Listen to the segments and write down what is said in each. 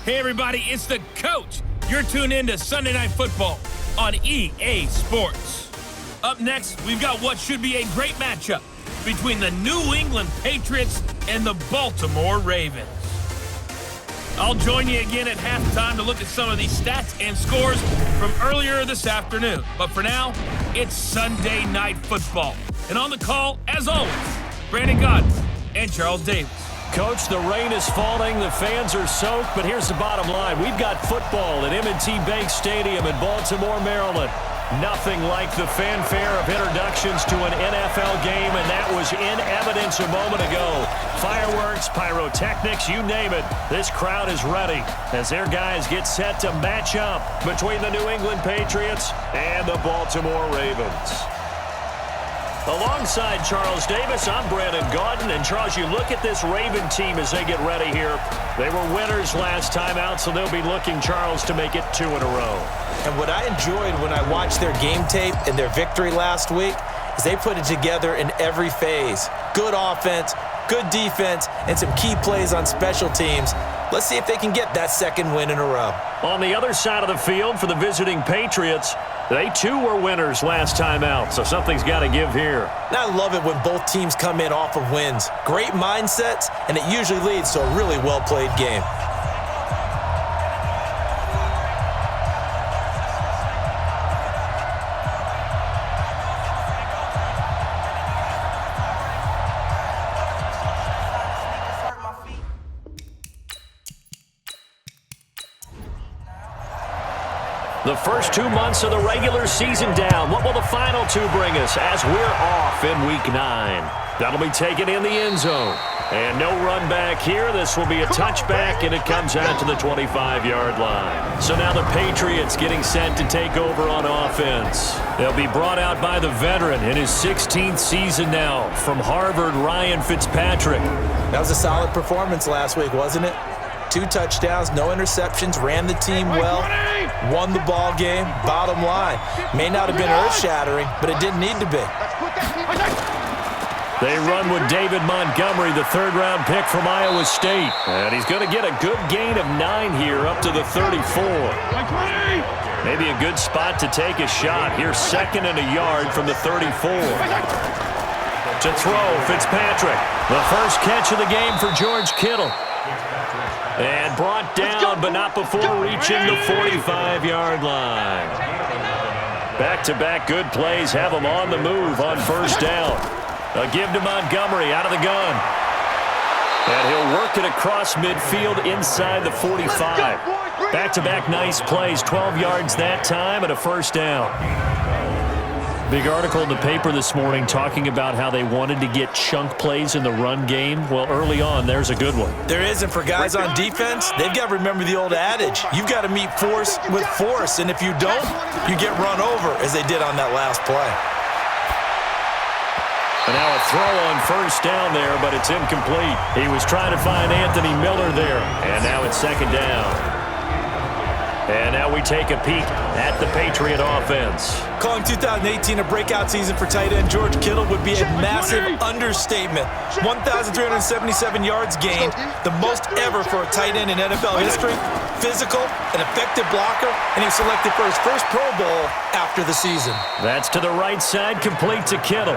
Hey everybody, it's the coach. You're tuned in to Sunday Night Football on EA Sports. Up next, we've got what should be a great matchup between the New England Patriots and the Baltimore Ravens. I'll join you again at halftime to look at some of these stats and scores from earlier this afternoon. But for now, it's Sunday Night Football. And on the call, as always, Brandon Godwin and Charles Davis. Coach, the rain is falling, the fans are soaked, but here's the bottom line. We've got football at M&T Bank Stadium in Baltimore, Maryland. Nothing like the fanfare of introductions to an NFL game, and that was in evidence a moment ago. Fireworks, pyrotechnics, you name it. This crowd is ready as their guys get set to match up between the New England Patriots and the Baltimore Ravens. Alongside Charles Davis, I'm Brandon Gaudin. And Charles, you look at this Raven team as they get ready here. They were winners last time out, so they'll be looking, Charles, to make it 2 in a row. And what I enjoyed when I watched their game tape and their victory last week is they put it together in every phase. Good offense, good defense, and some key plays on special teams. Let's see if they can get that second win in a row. On the other side of the field for the visiting Patriots, they too were winners last time out, so something's got to give here. And I love it when both teams come in off of wins. Great mindsets, and it usually leads to a really well-played game. The first 2 months of the regular season down. What will the final 2 bring us as we're off in Week 9? That'll be taken in the end zone. And no run back here. This will be a touchback, and it comes out to the 25-yard line. So now the Patriots getting set to take over on offense. They'll be brought out by the veteran in his 16th season now from Harvard, Ryan Fitzpatrick. That was a solid performance last week, wasn't it? 2 touchdowns, no interceptions, ran the team well, won the ball game. Bottom line, may not have been earth-shattering, but it didn't need to be. They run with David Montgomery, the third-round pick from Iowa State. And he's going to get a good gain of 9 here up to the 34. Maybe a good spot to take a shot. Here's 2nd and a yard from the 34. To throw, Fitzpatrick. The first catch of the game for George Kittle. And brought down, but not before reaching the 45-yard line. Back-to-back good plays have him on the move on first down. A give to Montgomery out of the gun. And he'll work it across midfield inside the 45. Back-to-back nice plays, 12 yards that time and a first down. Big article in the paper this morning talking about how they wanted to get chunk plays in the run game. Well, early on, there's a good one. There is, and for guys on defense, they've got to remember the old adage. You've got to meet force with force, and if you don't, you get run over, as they did on that last play. And now a throw on first down there, but it's incomplete. He was trying to find Anthony Miller there, and now it's 2nd down. And now we take a peek at the Patriot offense. Calling 2018 a breakout season for tight end George Kittle would be a massive understatement. 1,377 yards gained, the most ever for a tight end in NFL history. Physical, an effective blocker, and he was selected for his first Pro Bowl after the season. That's to the right side, complete to Kittle.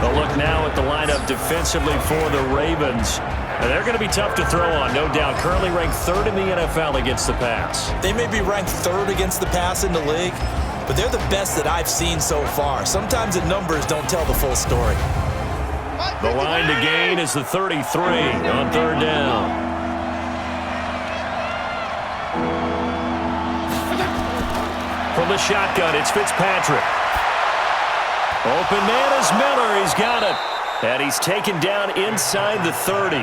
A look now at the lineup defensively for the Ravens. And they're going to be tough to throw on, no doubt. Currently ranked 3rd in the NFL against the pass. They may be ranked 3rd against the pass in the league, but they're the best that I've seen so far. Sometimes the numbers don't tell the full story. The line to gain is the 33 on 3rd down. From the shotgun, it's Fitzpatrick. Open man is Miller. He's got it. And he's taken down inside the 30.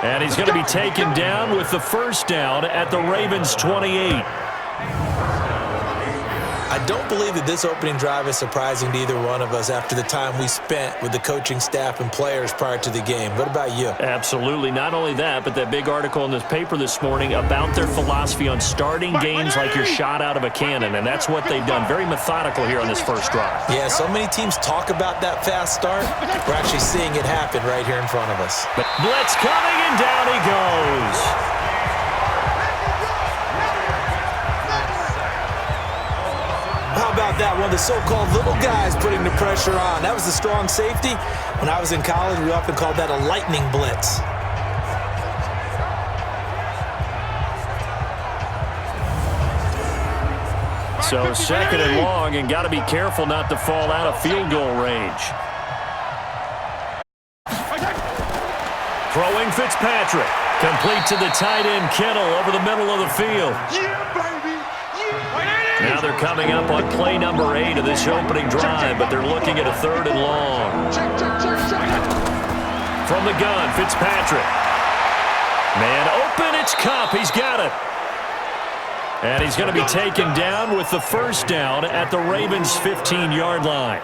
And he's going to be taken down with the first down at the Ravens' 28. I don't believe that this opening drive is surprising to either one of us after the time we spent with the coaching staff and players prior to the game. What about you? Absolutely. Not only that, but that big article in this paper this morning about their philosophy on starting games like you're shot out of a cannon, and that's what they've done. Very methodical here on this first drive. Yeah, so many teams talk about that fast start. We're actually seeing it happen right here in front of us. Blitz coming, and down he goes. about that? One of the so-called little guys putting the pressure on. That was the strong safety. When I was in college, we often called that a lightning blitz. So second and long, and got to be careful not to fall out of field goal range. Throwing Fitzpatrick. Complete to the tight end Kittle over the middle of the field. Now they're coming up on play number 8 of this opening drive, but they're looking at a 3rd and long. From the gun, Fitzpatrick. Man open, it's Kupp. He's got it. And he's going to be taken down with the first down at the Ravens' 15-yard line.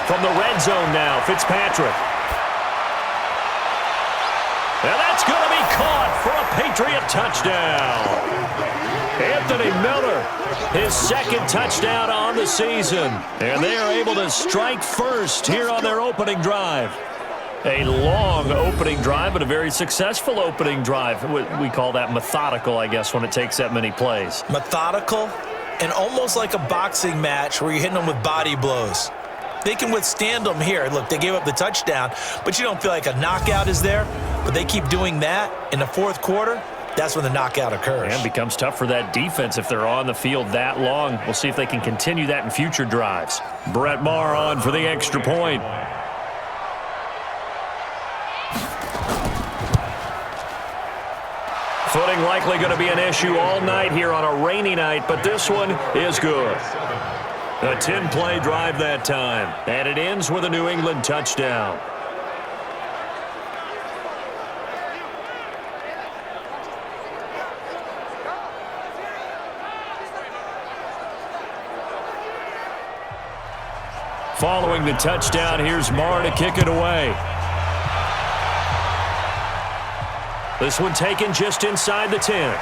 From the red zone now, Fitzpatrick. And that's going to be caught for a Patriot touchdown. Anthony Miller, his 2nd touchdown on the season. And they are able to strike first here on their opening drive. A long opening drive, but a very successful opening drive. We call that methodical, I guess, when it takes that many plays. Methodical and almost like a boxing match where you're hitting them with body blows. They can withstand them here. Look, they gave up the touchdown, but you don't feel like a knockout is there. But they keep doing that in the 4th quarter. That's when the knockout occurs. And it becomes tough for that defense if they're on the field that long. We'll see if they can continue that in future drives. Brett Maher on for the extra point. Footing likely going to be an issue all night here on a rainy night, but this one is good. A 10-play drive that time, and it ends with a New England touchdown. Following the touchdown, here's Maher to kick it away. This one taken just inside the 10.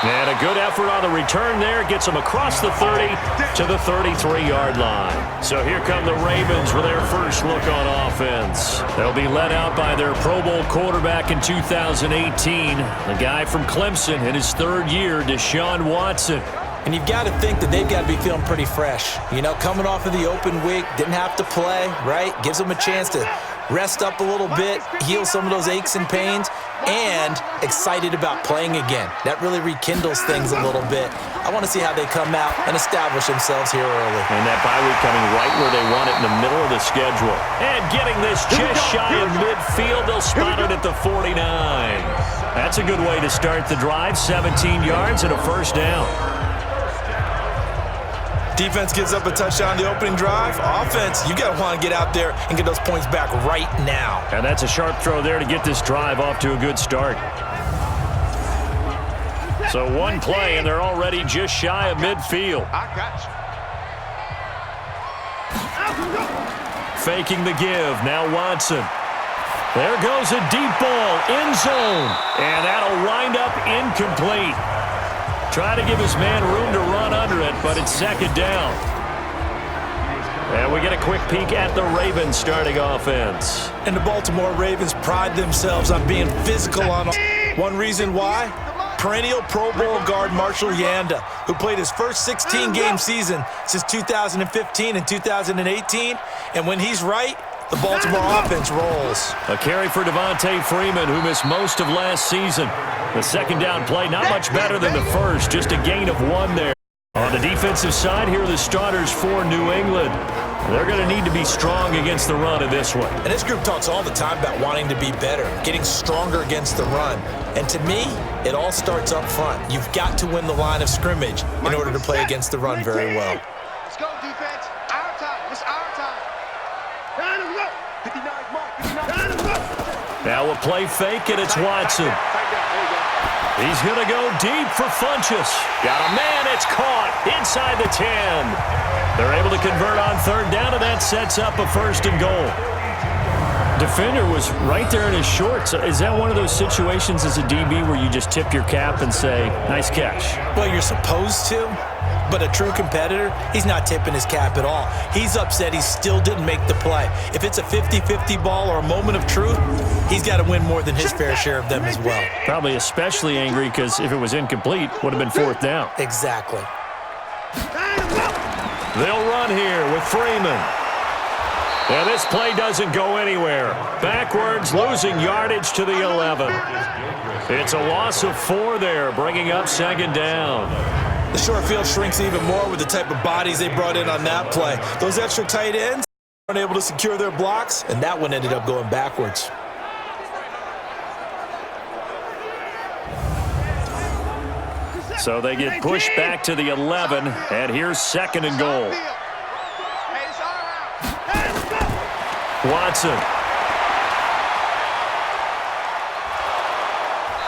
And a good effort on the return there. Gets them across the 30 to the 33-yard line. So here come the Ravens with their first look on offense. They'll be led out by their Pro Bowl quarterback in 2018, the guy from Clemson in his 3rd year, Deshaun Watson. And you've got to think that they've got to be feeling pretty fresh. You know, coming off of the open week, didn't have to play, right? Gives them a chance to rest up a little bit, heal some of those aches and pains, and excited about playing again. That really rekindles things a little bit. I want to see how they come out and establish themselves here early. And that bye week coming right where they want it, in the middle of the schedule. And getting this just shy of midfield, they'll spot it at the 49. That's a good way to start the drive, 17 yards and a first down. Defense gives up a touchdown on the opening drive. Offense, you got to want to get out there and get those points back right now. And that's a sharp throw there to get this drive off to a good start. So one play, and they're already just shy of midfield. Faking the give. Now Watson. There goes a deep ball, end zone. And that'll wind up incomplete. Try to give his man room to run under it, but it's 2nd down. And we get a quick peek at the Ravens starting offense. And the Baltimore Ravens pride themselves on being physical on one reason why? Perennial Pro Bowl guard Marshall Yanda, who played his first 16-game season since 2015 and 2018. And when he's right, the Baltimore offense rolls. A carry for Devontae Freeman, who missed most of last season. The 2nd down play, not much better than the first, just a gain of 1 there. On the defensive side, here are the starters for New England. They're going to need to be strong against the run in this one. And this group talks all the time about wanting to be better, getting stronger against the run. And to me, it all starts up front. You've got to win the line of scrimmage in order to play against the run very well. Let's go, defense. Our time. It's our time. Now a play fake, and it's Watson. He's going to go deep for Funchess. Got a man, it's caught inside the 10. They're able to convert on 3rd down, and that sets up a 1st and goal. Defender was right there in his shorts. Is that one of those situations as a DB where you just tip your cap and say, nice catch? Well, you're supposed to, but a true competitor, he's not tipping his cap at all. He's upset he still didn't make the play. If it's a 50-50 ball or a moment of truth, he's got to win more than his fair share of them as well. Probably especially angry because if it was incomplete, would have been fourth down. Exactly. They'll run here with Freeman. And this play doesn't go anywhere. Backwards, losing yardage to the 11. It's a loss of 4 there, bringing up second down. The short field shrinks even more with the type of bodies they brought in on that play. Those extra tight ends weren't able to secure their blocks, and that one ended up going backwards. So they get pushed back to the 11, and here's second and goal. Watson.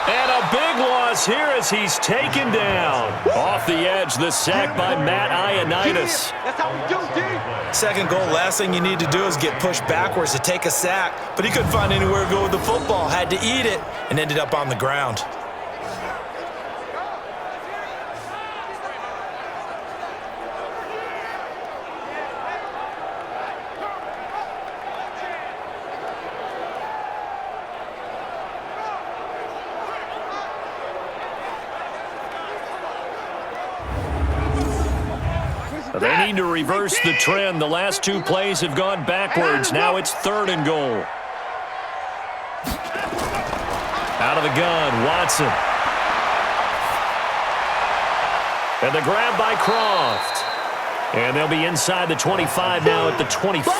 And a big loss here as he's taken down. Off the edge, the sack by Matt Ioannidis. That's how we do, D. Second goal, last thing you need to do is get pushed backwards to take a sack. But he couldn't find anywhere to go with the football, had to eat it, and ended up on the ground. They need to reverse the trend. The last 2 plays have gone backwards. Now it's third and goal. Out of the gun, Watson. And the grab by Croft. And they'll be inside the 25 now at the 24.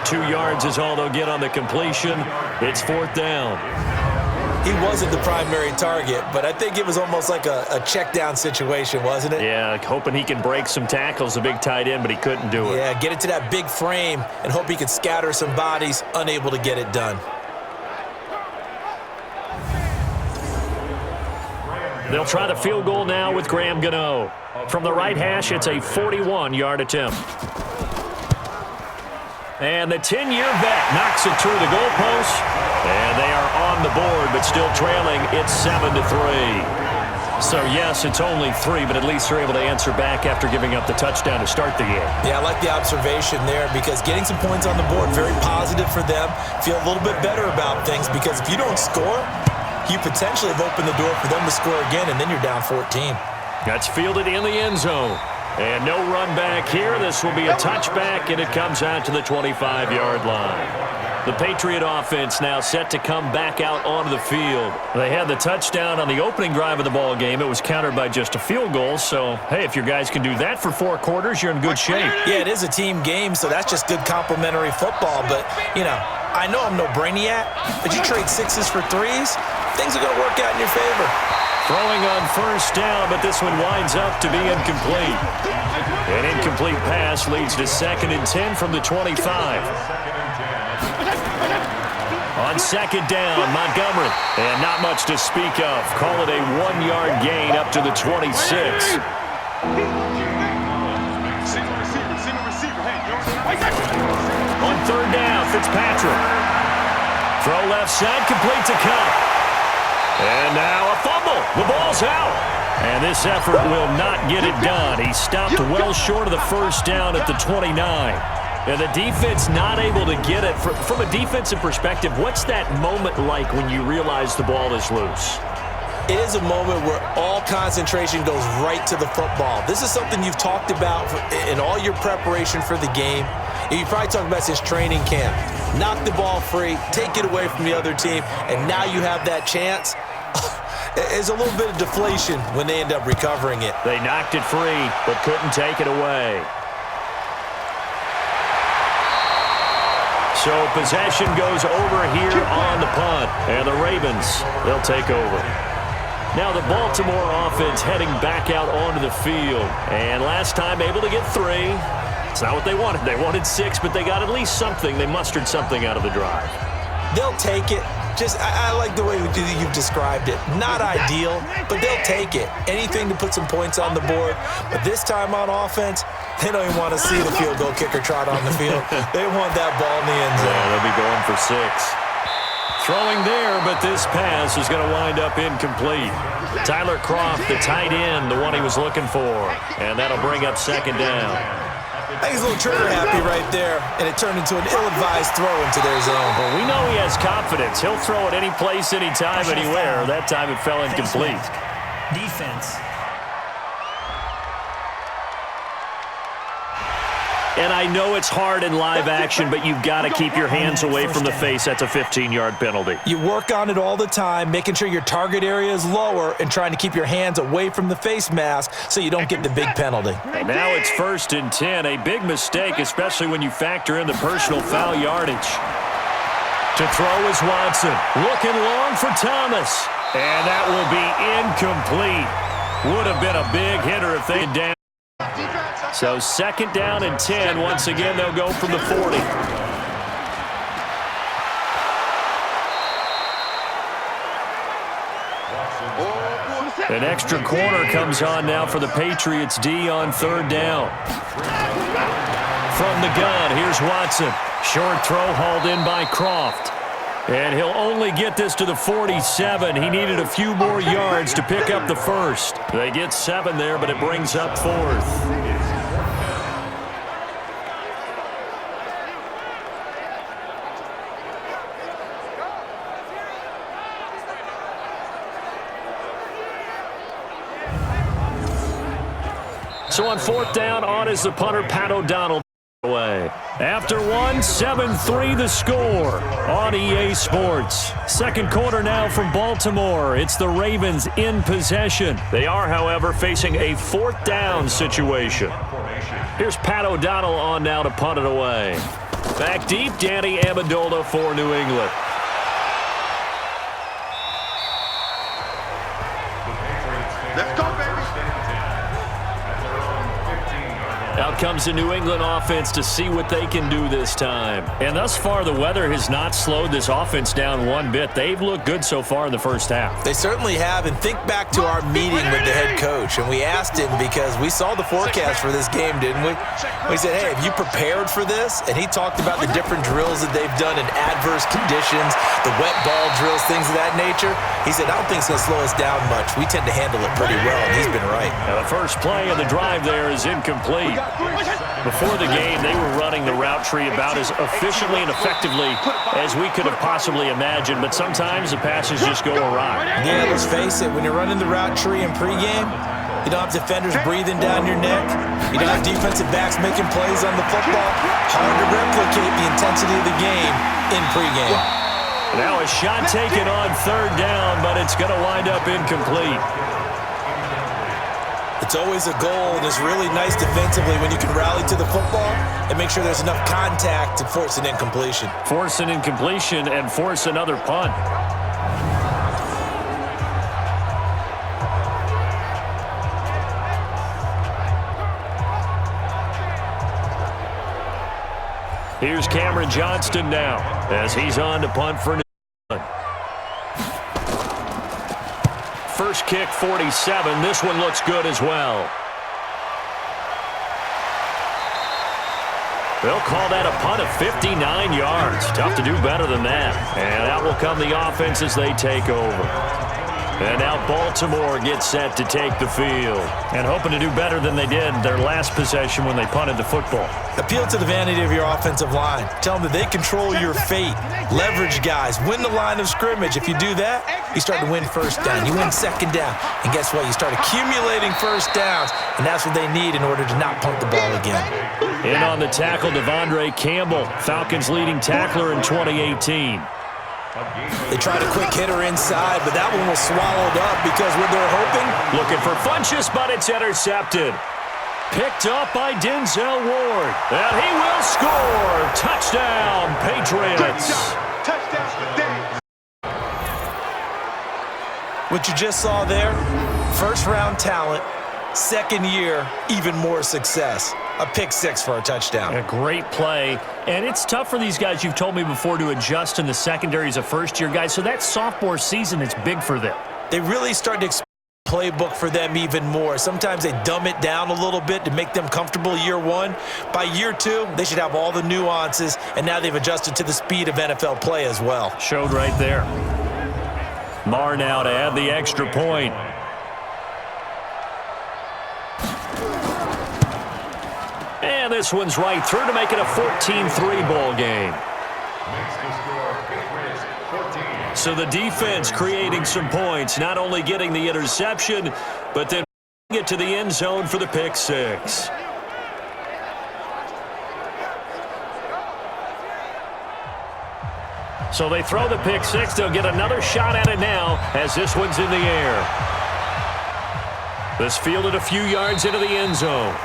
2 yards is all they'll get on the completion. It's fourth down. He wasn't the primary target, but I think it was almost like a check down situation, wasn't it? Yeah, hoping he can break some tackles, a big tight end, but he couldn't do it. Yeah, get it to that big frame and hope he can scatter some bodies, unable to get it done. They'll try the field goal now with Graham Gano. From the right hash, it's a 41-yard attempt. And the 10-year vet knocks it through the goalpost. And they are on the board, but still trailing. It's 7-3. So, yes, it's only 3, but at least they're able to answer back after giving up the touchdown to start the game. Yeah, I like the observation there because getting some points on the board, very positive for them. Feel a little bit better about things because if you don't score, you potentially have opened the door for them to score again, and then you're down 14. That's fielded in the end zone. And no run back here. This will be a touchback, and it comes out to the 25-yard line. The Patriot offense now set to come back out onto the field. They had the touchdown on the opening drive of the ball game. It was countered by just a field goal. So, hey, if your guys can do that for 4 quarters, you're in good shape. Yeah, it is a team game, so that's just good complimentary football. But, you know, I know I'm no brainiac, but you trade 6s for 3s, things are going to work out in your favor. Throwing on first down, but this one winds up to be incomplete. An incomplete pass leads to 2nd and 10 from the 25. On second down, Montgomery. And not much to speak of. Call it a 1-yard gain up to the 26. On third down, Fitzpatrick. Throw left side, complete to Cup. And now a fumble. The ball's out. And this effort will not get it done. He stopped well short of the first down at the 29. And the defense not able to get it. From a defensive perspective, what's that moment like when you realize the ball is loose? It is a moment where all concentration goes right to the football. This is something you've talked about in all your preparation for the game. You probably talked about since training camp. Knock the ball free, take it away from the other team, and now you have that chance. There's a little bit of deflation when they end up recovering it. They knocked it free, but couldn't take it away. So possession goes over here on the punt. And the Ravens, they'll take over. Now the Baltimore offense heading back out onto the field. And last time able to get 3. It's not what they wanted. They wanted 6, but they got at least something. They mustered something out of the drive. They'll take it. I like the way you've described it. Not ideal, but they'll take it. Anything to put some points on the board. But this time on offense, they don't even want to see the field goal kicker trot on the field. They want that ball in the end zone. Yeah, they'll be going for 6. Throwing there, but this pass is going to wind up incomplete. Tyler Kroft, the tight end, the one he was looking for. And that'll bring up 2nd down. I think he's a little trigger happy right there, and it turned into an ill-advised throw into their zone. Well, we know he has confidence. He'll throw it any place, anytime, anywhere. That time it fell incomplete. Defense. And I know it's hard in live action, but you've got to keep your hands away from the face. That's a 15-yard penalty. You work on it all the time, making sure your target area is lower and trying to keep your hands away from the face mask so you don't get the big penalty. And now it's 1st and 10. A big mistake, especially when you factor in the personal foul yardage. To throw is Watson. Looking long for Thomas. And that will be incomplete. Would have been a big hitter if they had down. So 2nd down and 10. Once again, they'll go from the 40. An extra corner comes on now for the Patriots D on 3rd down. From the gun, here's Watson. Short throw hauled in by Kroft. And he'll only get this to the 47. He needed a few more yards to pick up the 1st. They get 7 there, but it brings up 4th. So on 4th down, on is the punter, Pat O'Donnell. Away. After 7-3 the score on EA Sports. 2nd quarter now from Baltimore. It's the Ravens in possession. They are, however, facing a 4th down situation. Here's Pat O'Donnell on now to punt it away. Back deep, Danny Amendola for New England. Let's go, baby. Out comes the New England offense to see what they can do this time. And thus far, the weather has not slowed this offense down one bit. They've looked good so far in the first half. They certainly have. And think back to our meeting with the head coach. And we asked him because we saw the forecast for this game, didn't we? We said, hey, have you prepared for this? And he talked about the different drills that they've done in adverse conditions, the wet ball drills, things of that nature. He said, I don't think it's going to slow us down much. We tend to handle it pretty well, and he's been right. Now the first play of the drive there is incomplete. Before the game, they were running the route tree about as efficiently and effectively as we could have possibly imagined, but sometimes the passes just go awry. Yeah, let's face it, when you're running the route tree in pregame, you don't have defenders breathing down your neck. You don't have defensive backs making plays on the football. Hard to replicate the intensity of the game in pregame. Now a shot taken on 3rd down, but it's going to wind up incomplete. It's always a goal, and it's really nice defensively when you can rally to the football and make sure there's enough contact to force an incompletion. Force an incompletion and force another punt. Here's Cameron Johnston now as he's on to punt for New England. First kick, 47. This one looks good as well. They'll call that a punt of 59 yards. Tough to do better than that. And out will come the offense as they take over. And now Baltimore gets set to take the field. And hoping to do better than they did their last possession when they punted the football. Appeal to the vanity of your offensive line. Tell them that they control your fate. Leverage guys. Win the line of scrimmage. If you do that, you start to win 1st down. You win 2nd down. And guess what? You start accumulating 1st downs. And that's what they need in order to not punt the ball again. In on the tackle, Devondre Campbell, Falcons' leading tackler in 2018. They tried a quick hitter inside, but that one was swallowed up because what they're hoping. Looking for Funchess, but it's intercepted. Picked up by Denzel Ward. And he will score. Touchdown, Patriots. Touchdown. What you just saw there, 1st-round talent, 2nd year, even more success. a pick six for a touchdown. A great play. And it's tough for these guys, you've told me before, to adjust in the secondary as a first-year guy. So that sophomore season is big for them. They really start to playbook for them even more. Sometimes they dumb it down a little bit to make them comfortable year one. By year two, they should have all the nuances, and now they've adjusted to the speed of NFL play as well. Showed right there. Marr now to add the extra point. And this one's right through to make it a 14-3 ball game. So the defense creating some points, not only getting the interception, but then bringing it to the end zone for the pick six. So they throw the pick six. They'll get another shot at it now as this one's in the air. This fielded a few yards into the end zone.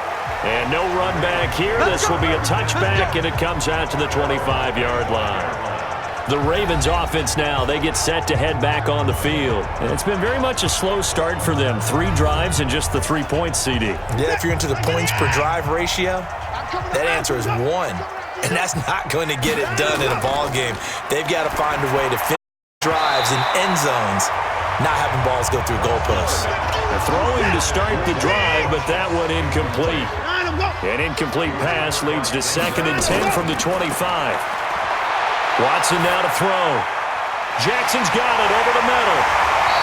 And no run back here. This will be a touchback, and it comes out to the 25-yard line. The Ravens offense now, they get set to head back on the field. And it's been very much a slow start for them. 3 drives and just the 3 points, CD. Yeah, if you're into the points per drive ratio, that answer is 1. And that's not going to get it done in a ball game. They've got to find a way to finish drives in end zones, not having balls go through goalposts. They're throwing to start the drive, but that one incomplete. An incomplete pass leads to 2nd and 10 from the 25. Watson now to throw. Jackson's got it over the middle.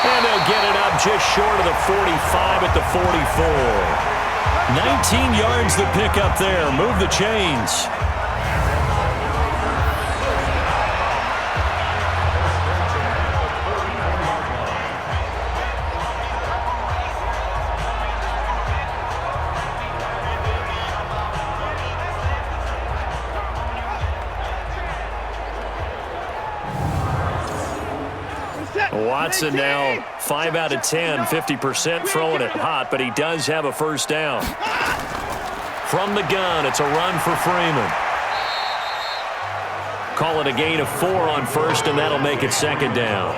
And they'll get it up just short of the 45 at the 44. 19 yards the pick up there. Move the chains. Watson now 5 out of 10, 50% throwing it hot, but he does have a first down. From the gun, it's a run for Freeman. Call it a gain of 4 on first, and that'll make it 2nd down.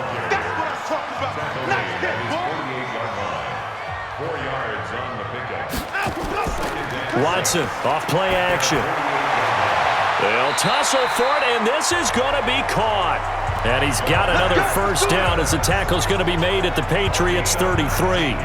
Watson off play action. They'll tussle for it, and this is going to be caught. And he's got another first down as the tackle's going to be made at the Patriots' 33.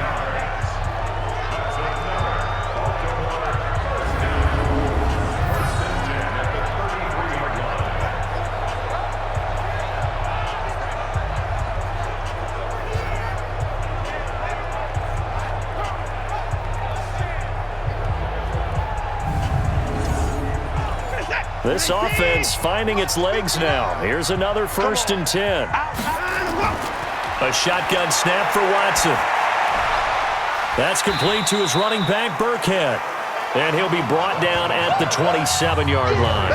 This offense finding its legs now. Here's another 1st and 10. A shotgun snap for Watson. That's complete to his running back, Burkhead. And he'll be brought down at the 27-yard line.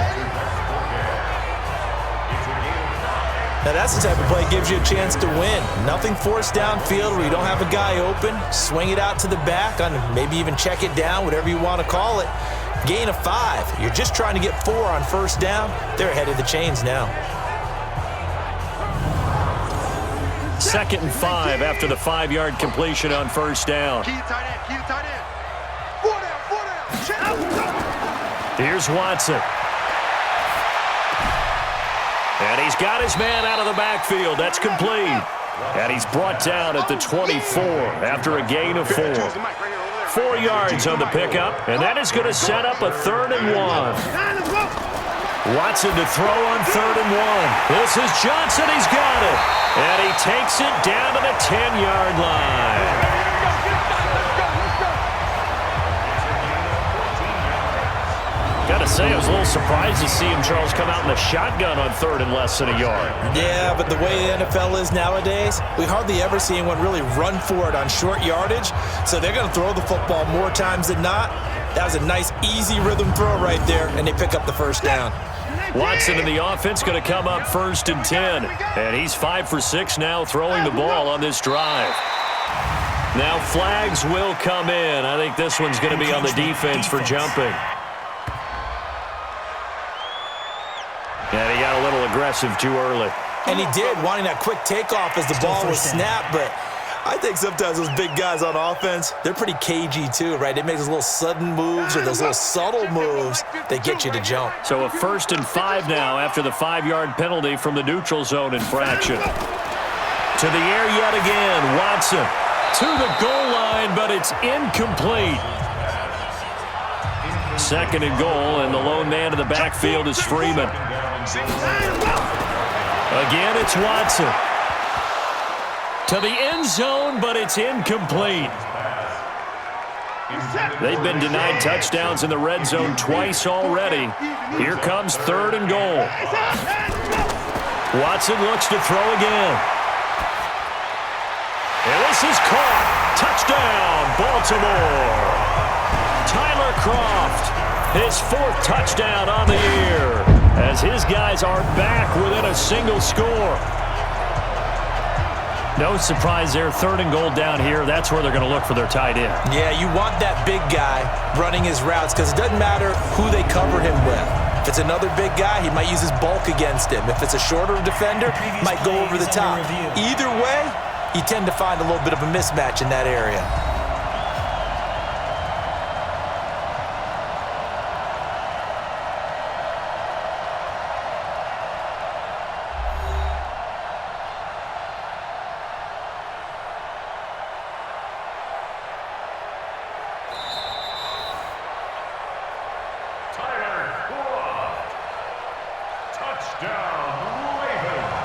Now that's the type of play that gives you a chance to win. Nothing forced downfield where you don't have a guy open. Swing it out to the back, maybe even check it down, whatever you want to call it. Gain of 5. You're just trying to get 4 on first down. They're ahead of the chains now. 2nd and 5 after the 5-yard completion on first down. Key tight end, key tight end. 4 down. Here's Watson. And he's got his man out of the backfield. That's complete. And he's brought down at the 24 after a gain of 4. 4 yards on the pickup, and that is going to set up a 3rd and 1. Watson to throw on 3rd and 1. This is Johnson. He's got it. And he takes it down to the 10-yard line. Got to say, I was a little surprised to see him, Charles, come out in a shotgun on 3rd and less than a yard. Yeah, but the way the NFL is nowadays, we hardly ever see anyone really run for it on short yardage. So they're going to throw the football more times than not. That was a nice, easy rhythm throw right there, and they pick up the first down. Watson in the offense going to come up 1st and 10. And he's 5 for 6 now throwing the ball on this drive. Now flags will come in. I think this one's going to be on the defense for jumping. Yeah, he got a little aggressive too early. And he did, wanting that quick takeoff as the ball was snapped, but I think sometimes those big guys on offense, they're pretty cagey too, right? They make those little sudden moves or those little subtle moves that get you to jump. So a 1st and 5 now after the 5-yard penalty from the neutral zone infraction. To the air yet again, Watson to the goal line, but it's incomplete. 2nd and goal, and the lone man in the backfield is Freeman. Again, it's Watson. To the end zone, but it's incomplete. They've been denied touchdowns in the red zone twice already. Here comes 3rd and goal. Watson looks to throw again. And this is caught. Touchdown, Baltimore. Tyler Kroft, his 4th touchdown on the year, as his guys are back within a single score. No surprise there, 3rd and goal down here. That's where they're going to look for their tight end. Yeah, you want that big guy running his routes because it doesn't matter who they cover him with. If it's another big guy, he might use his bulk against him. If it's a shorter defender, might go over the top. Either way, you tend to find a little bit of a mismatch in that area.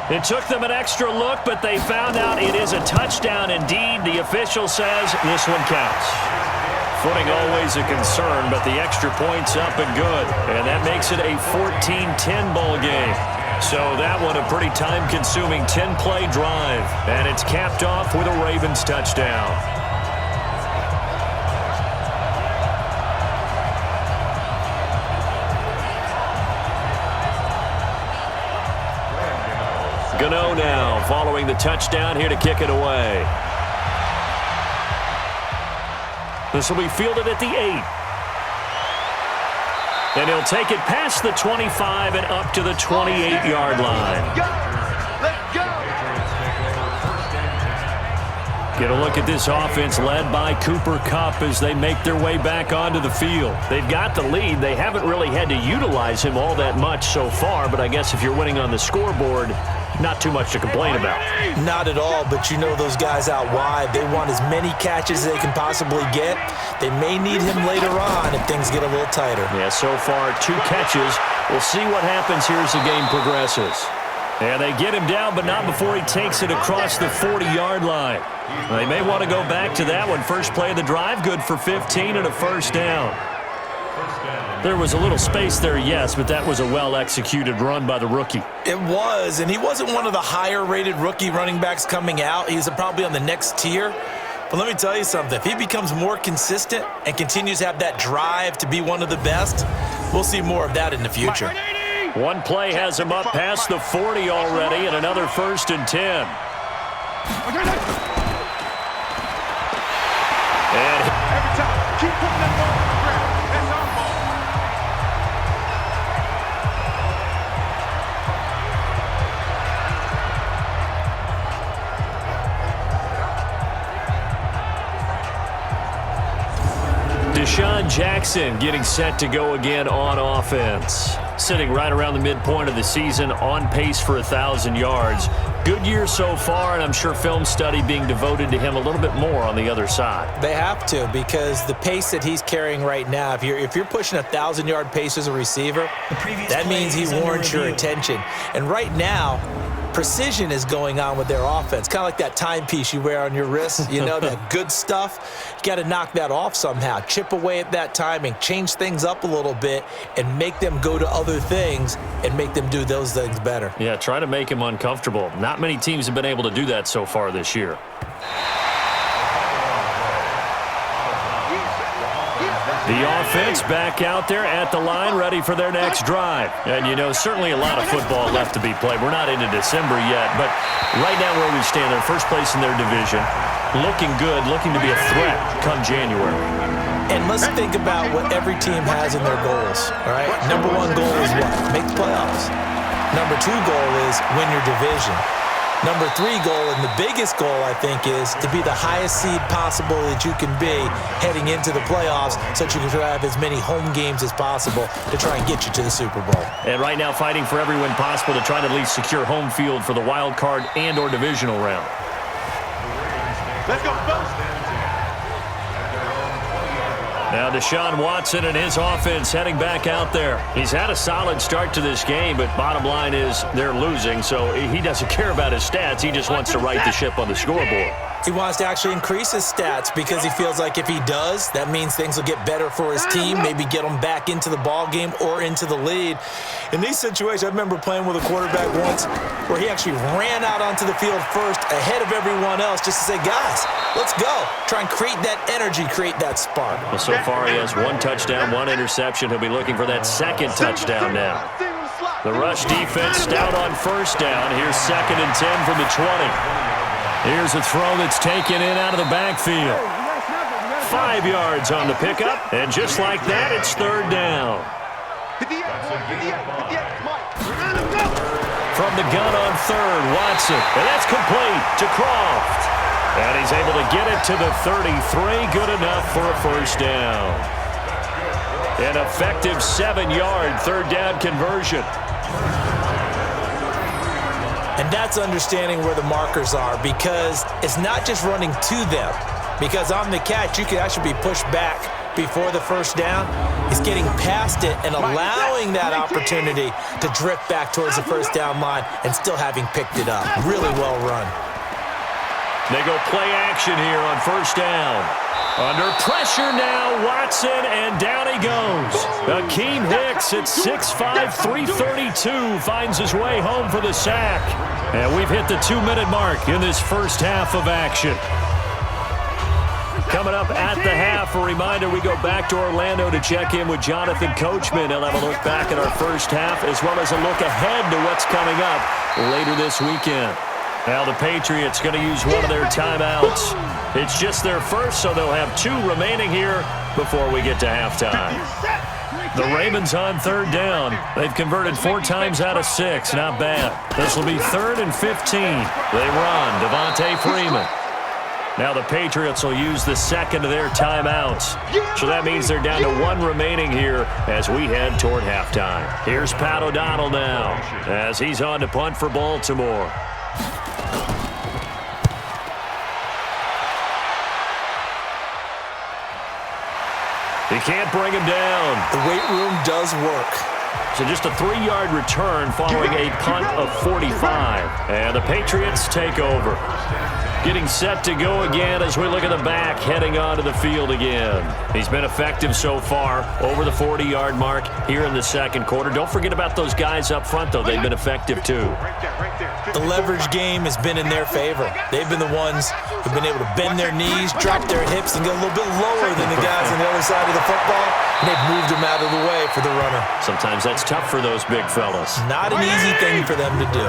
It took them an extra look, but they found out it is a touchdown indeed. The official says this one counts. Footing always a concern, but the extra point's up and good. And that makes it a 14-10 ball game. So that one a pretty time-consuming 10-play drive. And it's capped off with a Ravens touchdown. Gano now following the touchdown here to kick it away. This will be fielded at the 8. And he'll take it past the 25 and up to the 28-yard line. Let's go. Get a look at this offense led by Cooper Kupp as they make their way back onto the field. They've got the lead. They haven't really had to utilize him all that much so far, but I guess if you're winning on the scoreboard, not too much to complain about. Not at all, but you know those guys out wide, they want as many catches as they can possibly get. They may need him later on if things get a little tighter. Yeah, so far 2 catches. We'll see what happens here as the game progresses. And they get him down, but not before he takes it across the 40-yard line. They may want to go back to that one. First play of the drive, good for 15 and a first down. There was a little space there, yes, but that was a well-executed run by the rookie. It was, and he wasn't one of the higher-rated rookie running backs coming out. He's probably on the next tier. But let me tell you something. If he becomes more consistent and continues to have that drive to be one of the best, we'll see more of that in the future. One play has him up past the 40 already, and another 1st and 10. And Every time, keep putting that ball on the ground. That's our ball. Deshaun Jackson getting set to go again on offense. Sitting right around the midpoint of the season, on pace for 1,000 yards. Good year so far, and I'm sure film study being devoted to him a little bit more on the other side. They have to, because the pace that he's carrying right now, if you're pushing 1,000-yard pace as a receiver, that means he warrants your attention. And right now, precision is going on with their offense. Kind of like that timepiece you wear on your wrist, you know, that good stuff. You got to knock that off somehow. Chip away at that timing, change things up a little bit, and make them go to other things and make them do those things better. Yeah, try to make him uncomfortable. Not many teams have been able to do that so far this year. The offense back out there at the line, ready for their next drive. And, you know, certainly a lot of football left to be played. We're not into December yet, but right now where we stand, they're first place in their division, looking good, looking to be a threat come January. And let's think about what every team has in their goals, all right? Number 1 goal is what? Make the playoffs. Number 2 goal is win your division. Number 3 goal, and the biggest goal, I think, is to be the highest seed possible that you can be heading into the playoffs so that you can have as many home games as possible to try and get you to the Super Bowl. And right now fighting for every win possible to try to at least secure home field for the wild card and or divisional round. Let's go, fellas. Now Deshaun Watson and his offense heading back out there. He's had a solid start to this game, but bottom line is they're losing, so he doesn't care about his stats. He just wants to right the ship on the scoreboard. He wants to actually increase his stats because he feels like if he does, that means things will get better for his team, maybe get them back into the ball game or into the lead. In these situations, I remember playing with a quarterback once where he actually ran out onto the field first ahead of everyone else just to say, guys, let's go. Try and create that energy, create that spark. Well, so far he has 1 touchdown, 1 interception. He'll be looking for that second touchdown now. The rush defense stout on first down. Here's 2nd and 10 from the 20. Here's a throw that's taken in out of the backfield. 5 yards on the pickup, and just like that, it's 3rd down. From the gun on 3rd, Watson, and that's complete to Croft. And he's able to get it to the 33, good enough for a first down. An effective 7-yard 3rd down conversion. And that's understanding where the markers are because it's not just running to them. Because on the catch, you can actually be pushed back before the first down. It's getting past it and allowing that opportunity to drift back towards the first down line and still having picked it up. Really well run. They go play action here on first down. Under pressure now, Watson, and down he goes. Akeem Hicks at 6'5", 332 finds his way home for the sack. And we've hit the 2-minute mark in this first half of action. Coming up at the half, a reminder, we go back to Orlando to check in with Jonathan Coachman. He'll have a look back at our first half as well as a look ahead to what's coming up later this weekend. Now the Patriots going to use one of their timeouts. It's just their first, so they'll have 2 remaining here before we get to halftime. The Ravens on 3rd down. They've converted 4 times out of 6. Not bad. This will be 3rd and 15. They run. Devontae Freeman. Now the Patriots will use the 2nd of their timeouts. So that means they're down to 1 remaining here as we head toward halftime. Here's Pat O'Donnell now as he's on to punt for Baltimore. He can't bring him down. The weight room does work. So just a 3-yard return following a punt of 45. And the Patriots take over. Getting set to go again as we look at the back, heading onto the field again. He's been effective so far, over the 40-yard mark here in the 2nd quarter. Don't forget about those guys up front, though. They've been effective, too. The leverage game has been in their favor. They've been the ones who've been able to bend their knees, drop their hips, and get a little bit lower than the guys on the other side of the football, and they've moved them out of the way for the runner. Sometimes that's tough for those big fellas. Not an easy thing for them to do.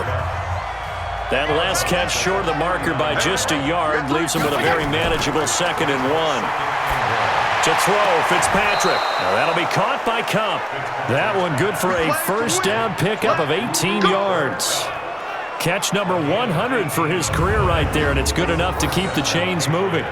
That last catch short of the marker by just a yard leaves him with a very manageable 2nd and 1. To throw, Fitzpatrick. Now that'll be caught by Cup. That one good for a first down pickup of 18 yards. Catch number 100 for his career right there, and it's good enough to keep the chains moving.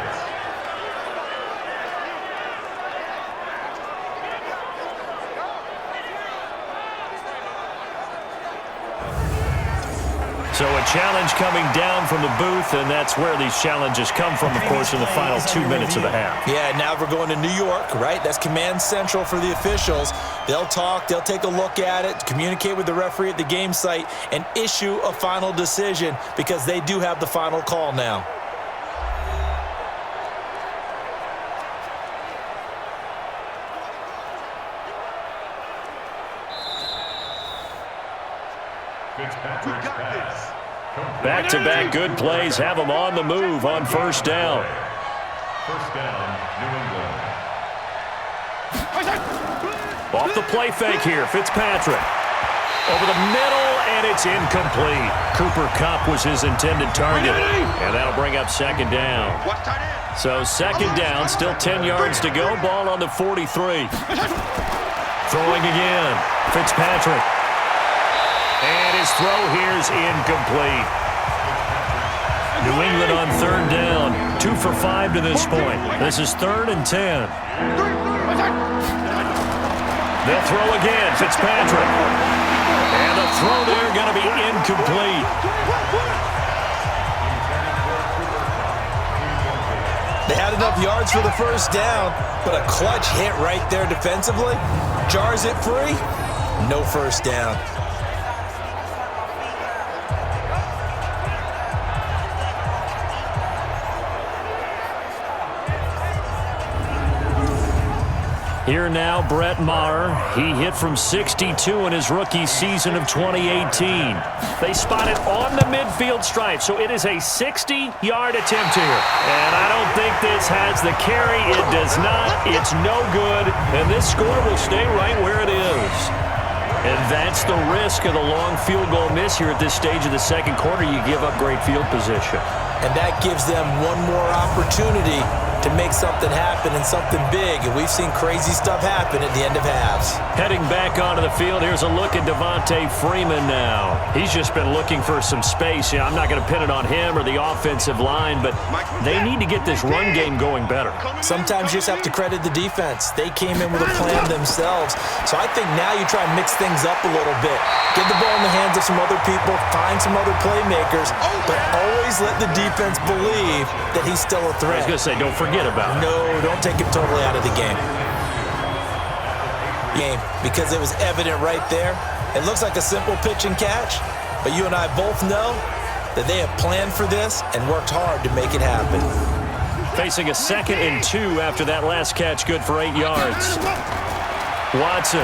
So a challenge coming down from the booth, and that's where these challenges come from, of course, in the final 2 minutes of the half. Yeah, now we're going to New York, right? That's command central for the officials. They'll talk, they'll take a look at it, communicate with the referee at the game site, and issue a final decision because they do have the final call now. Back-to-back good plays have them on the move on first down. First down, New England. Off the play fake here, Fitzpatrick. Over the middle, and it's incomplete. Cooper Kupp was his intended target, and that'll bring up 2nd down. So 2nd down, still 10 yards to go. Ball on the 43. Throwing again, Fitzpatrick. And his throw here's incomplete. New England on third down. 2 for 5 to this point. This is 3rd and 10. They'll throw again. Fitzpatrick. And the throw there going to be incomplete. They had enough yards for the first down, but a clutch hit right there defensively. Jars it free. No first down. Here now, Brett Maher. He hit from 62 in his rookie season of 2018. They spot it on the midfield stripe, so it is a 60-yard attempt here. And I don't think this has the carry. It does not. It's no good. And this score will stay right where it is. And that's the risk of the long field goal miss here at this stage of the second quarter. You give up great field position. And that gives them one more opportunity to make something happen and something big. And we've seen crazy stuff happen at the end of halves. Heading back onto the field, here's a look at Devontae Freeman now. He's just been looking for some space. I'm not going to pin it on him or the offensive line, but they need to get this run game going better. Sometimes you just have to credit the defense. They came in with a plan themselves. So I think now you try and mix things up a little bit. Get the ball in the hands of some other people, find some other playmakers, but always let the defense believe that he's still a threat. I was going to say, don't forget about it. No, don't take him totally out of the game. Because it was evident right there. It looks like a simple pitch and catch, but you and I both know that they have planned for this and worked hard to make it happen. Facing a 2nd and 2 after that last catch, good for 8 yards. Watson.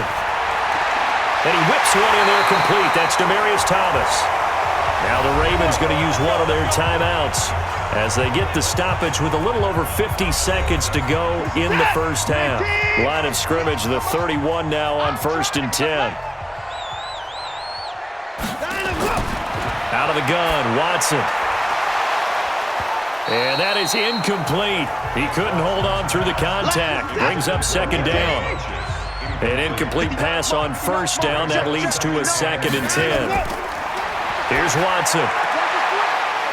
And he whips one in there complete. That's Demaryius Thomas. Now the Ravens going to use one of their timeouts as they get the stoppage with a little over 50 seconds to go in the first half. Line of scrimmage, the 31 now on 1st and 10. Out of the gun, Watson. And that is incomplete. He couldn't hold on through the contact. Brings up 2nd down. An incomplete pass on 1st down. That leads to a 2nd and 10. Here's Watson.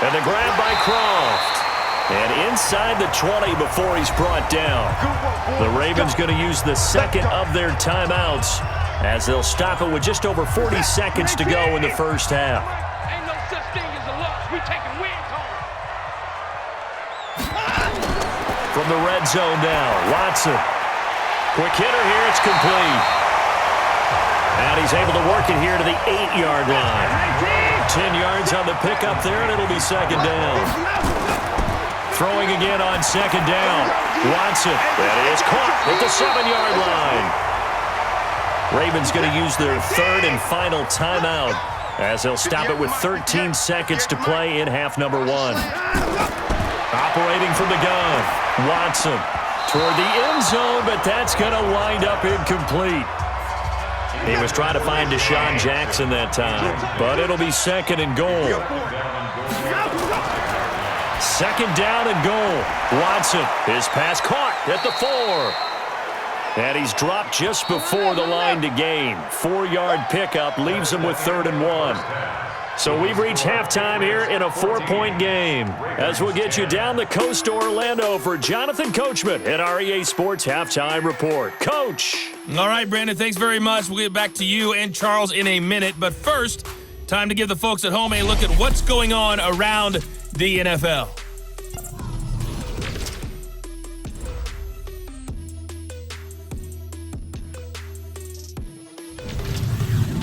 And the grab by Croft. And inside the 20 before he's brought down. The Ravens going to use the 2nd of their timeouts as they'll stop it with just over 40 seconds to go in the first half. Ain't no such thing as a loss. We taking wins home. From the red zone now, Watson. Quick hitter here, it's complete. And he's able to work it here to the 8-yard line. 10 yards on the pickup there, and it'll be 2nd down. Throwing again on 2nd down. Watson, that is caught at the 7-yard line. Ravens going to use their 3rd and final timeout as they'll stop it with 13 seconds to play in half number 1. Operating from the gun, Watson toward the end zone, but that's going to wind up incomplete. He was trying to find Deshaun Jackson that time, but it'll be 2nd and goal. 2nd down and goal. Watson, his pass caught at the 4. And he's dropped just before the line to gain. 4-yard pickup leaves him with 3rd and 1. So we've reached halftime here in a 4-point game. As we'll get you down the coast to Orlando for Jonathan Coachman at our EA Sports Halftime Report. Coach. All right, Brandon, thanks very much. We'll get back to you and Charles in a minute. But first, time to give the folks at home a look at what's going on around the NFL.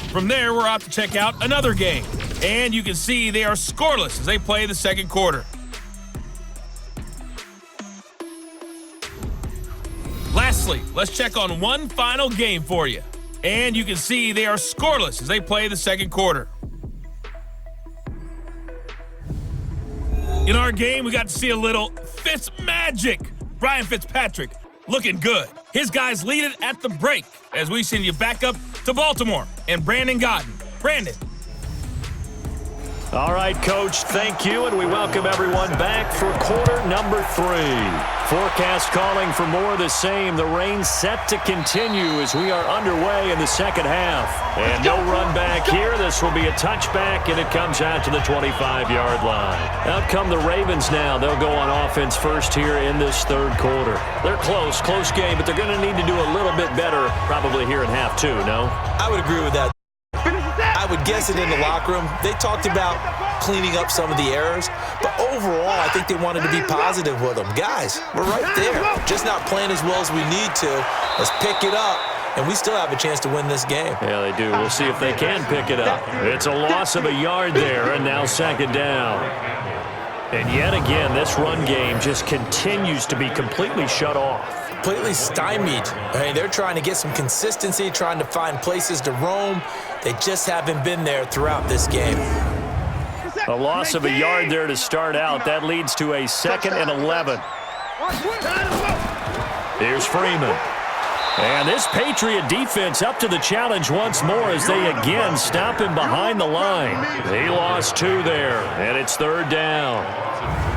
From there, we're off to check out another game. And you can see they are scoreless as they play the second quarter. Lastly, let's check on one final game for you. And you can see they are scoreless as they play the second quarter. In our game, we got to see a little Fitz magic. Ryan Fitzpatrick looking good. His guys lead it at the break as we send you back up to Baltimore and Brandon Godden. Brandon. All right, Coach, thank you, and we welcome everyone back for quarter number 3. Forecast calling for more of the same. The rain set to continue as we are underway in the second half. And no run back here. This will be a touchback, and it comes out to the 25-yard line. Out come the Ravens now. They'll go on offense first here in this third quarter. They're close game, but they're going to need to do a little bit better probably here in half 2, no? I would agree with that. I would guess it in the locker room. They talked about cleaning up some of the errors, but overall, I think they wanted to be positive with them. Guys, we're right there. Just not playing as well as we need to. Let's pick it up, and we still have a chance to win this game. Yeah, they do. We'll see if they can pick it up. It's a loss of a yard there, and now second down. And yet again, this run game just continues to be completely shut off. Completely stymied. I mean, they're trying to get some consistency, trying to find places to roam. They just haven't been there throughout this game. A loss of a yard there to start out. That leads to a 2nd and 11. Here's Freeman. And this Patriot defense up to the challenge once more as they again stop him behind the line. He lost 2 there, and it's third down.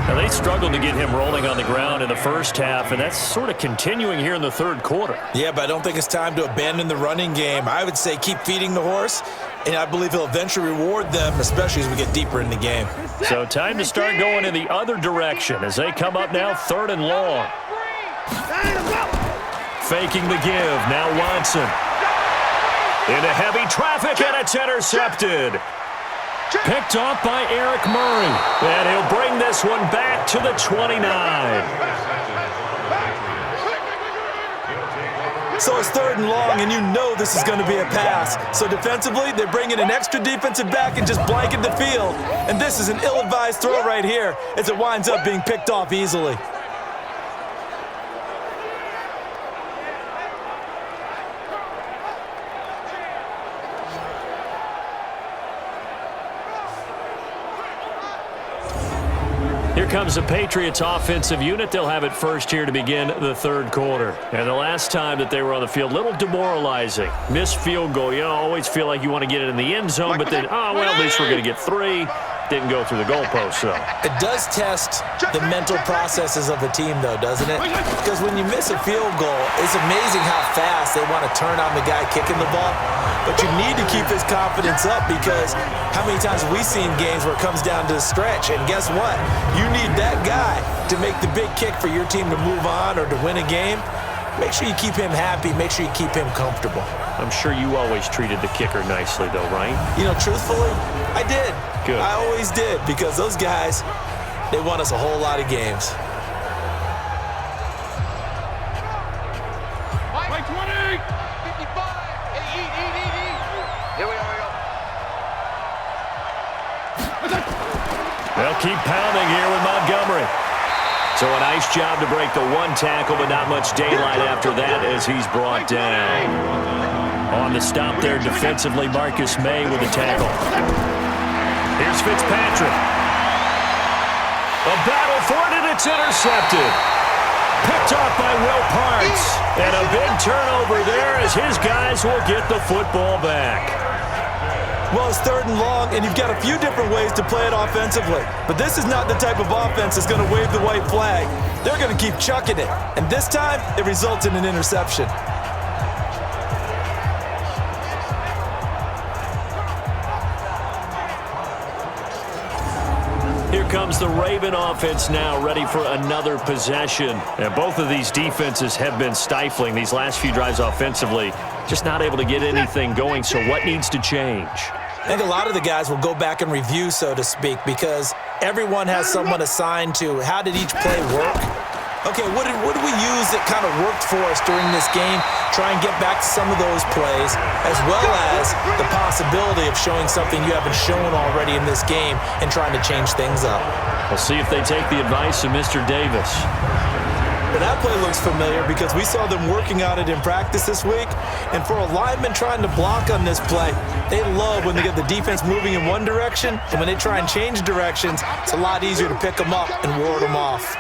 Now, they struggled to get him rolling on the ground in the first half, and that's sort of continuing here in the third quarter. Yeah, but I don't think it's time to abandon the running game. I would say keep feeding the horse, and I believe he'll eventually reward them, especially as we get deeper in the game. So time to start going in the other direction as they come up now 3rd and long. Faking the give. Now Watson. Into heavy traffic, and it's intercepted. Picked off by Eric Murray. And he'll bring this one back to the 29. So it's 3rd and long, and you know this is going to be a pass. So defensively, they're bringing an extra defensive back and just blanket the field. And this is an ill-advised throw right here as it winds up being picked off easily. Here comes the Patriots offensive unit. They'll have it first here to begin the third quarter. And the last time that they were on the field, a little demoralizing. Missed field goal. You always feel like you want to get it in the end zone, but then, oh, well, at least we're going to get 3. Didn't go through the goalpost, though. It does test the mental processes of a team, though, doesn't it? Because when you miss a field goal, it's amazing how fast they want to turn on the guy kicking the ball. But you need to keep his confidence up because how many times have we seen games where it comes down to the stretch? And guess what? You need that guy to make the big kick for your team to move on or to win a game. Make sure you keep him happy. Make sure you keep him comfortable. I'm sure you always treated the kicker nicely, though, right? You know, truthfully, I did. Good. I always did because those guys, they won us a whole lot of games. Mike 20! 55! Eat. Here we go. They'll keep pounding here with Montgomery. So a nice job to break the 1 tackle, but not much daylight after that as he's brought down. On the stop there defensively, Marcus May with the tackle. Here's Fitzpatrick. A battle for it, and it's intercepted. Picked off by Will Parks. And a big turnover there as his guys will get the football back. Well, it's 3rd and long, and you've got a few different ways to play it offensively. But this is not the type of offense that's going to wave the white flag. They're going to keep chucking it. And this time, it results in an interception. Here comes the Raven offense now, ready for another possession. And both of these defenses have been stifling these last few drives offensively. Just not able to get anything going, so what needs to change? I think a lot of the guys will go back and review, so to speak, because everyone has someone assigned to how did each play work. Okay, what did we use that kind of worked for us during this game? Try and get back to some of those plays, as well as the possibility of showing something you haven't shown already in this game and trying to change things up. We'll see if they take the advice of Mr. Davis. But that play looks familiar because we saw them working on it in practice this week. And for a lineman trying to block on this play, they love when they get the defense moving in one direction. And when they try and change directions, it's a lot easier to pick them up and ward them off.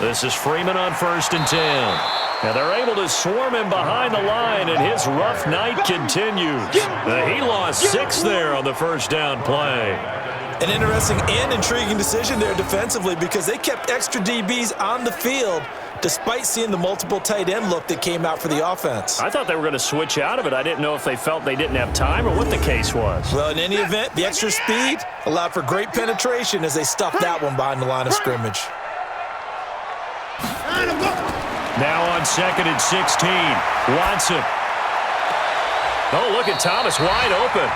This is Freeman on 1st and 10. And they're able to swarm him behind the line, and his rough night continues. He lost 6 there on the first down play. An interesting and intriguing decision there defensively because they kept extra DBs on the field despite seeing the multiple tight end look that came out for the offense. I thought they were going to switch out of it. I didn't know if they felt they didn't have time or what the case was. Well, in any event, the extra speed allowed for great penetration as they stuffed that one behind the line of scrimmage. Now on 2nd and 16, Watson. Oh, look at Thomas wide open.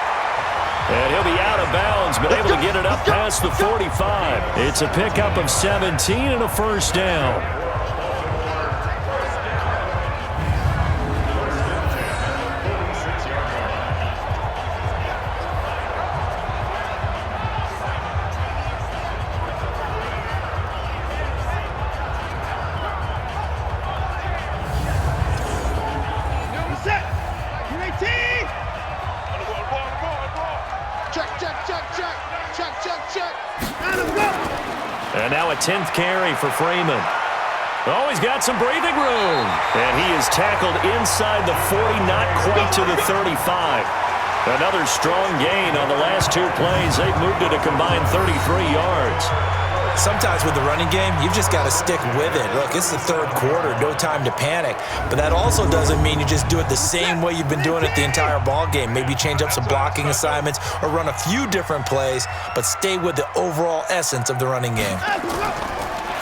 And he'll be out of bounds, but able to get it up past the 45. It's a pickup of 17 and a first down. And now a 10th carry for Freeman. Oh, he's got some breathing room. And he is tackled inside the 40, not quite to the 35. Another strong gain on the last 2 plays. They've moved it a combined 33 yards. Sometimes with the running game, you've just got to stick with it. Look, it's the 3rd quarter, no time to panic. But that also doesn't mean you just do it the same way you've been doing it the entire ball game. Maybe change up some blocking assignments or run a few different plays, but stay with the overall essence of the running game.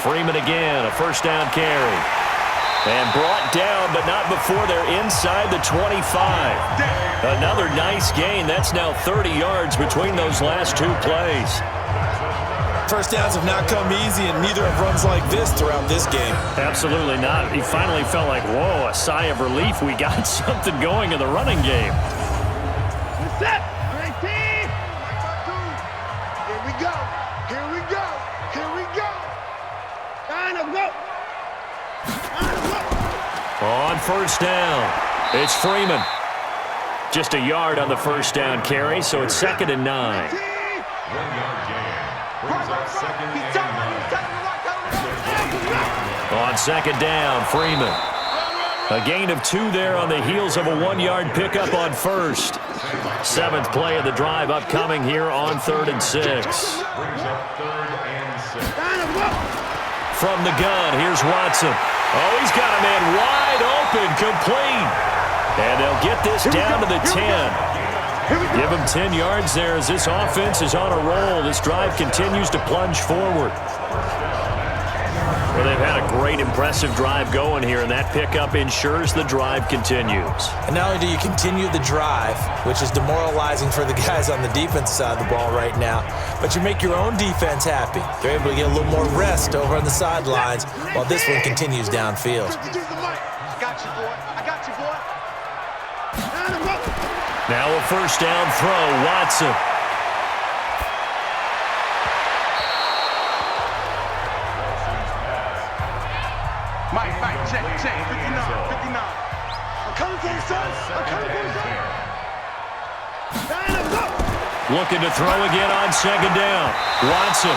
Freeman again, a first down carry. And brought down, but not before they're inside the 25. Another nice gain. That's now 30 yards between those last 2 plays. First downs have not come easy, and neither have runs like this throughout this game. Absolutely not. He finally felt like, whoa, a sigh of relief. We got something going in the running game. Set. 19. Here we go. Here we go. Here we go. Line up, go. On first down, it's Freeman. Just a yard on the first down carry, so it's 2nd and 9. On 2nd down, Freeman. A gain of 2 there on the heels of a 1-yard pickup on first. 7th play of the drive upcoming here on 3rd and 6. From the gun, here's Watson. Oh, he's got a man wide open, complete. And they'll get this down to the 10. Give him 10 yards there as this offense is on a roll. This drive continues to plunge forward. Well, they've had a great, impressive drive going here, and that pickup ensures the drive continues. And not only do you continue the drive, which is demoralizing for the guys on the defense side of the ball right now, but you make your own defense happy. They're able to get a little more rest over on the sidelines while this one continues downfield. I got you, boy. I got you, boy. Now a first down throw, Watson. Mike, check. 59. I'm coming for you, son. I'm coming for you, son. Looking to throw again on 2nd down. Watson.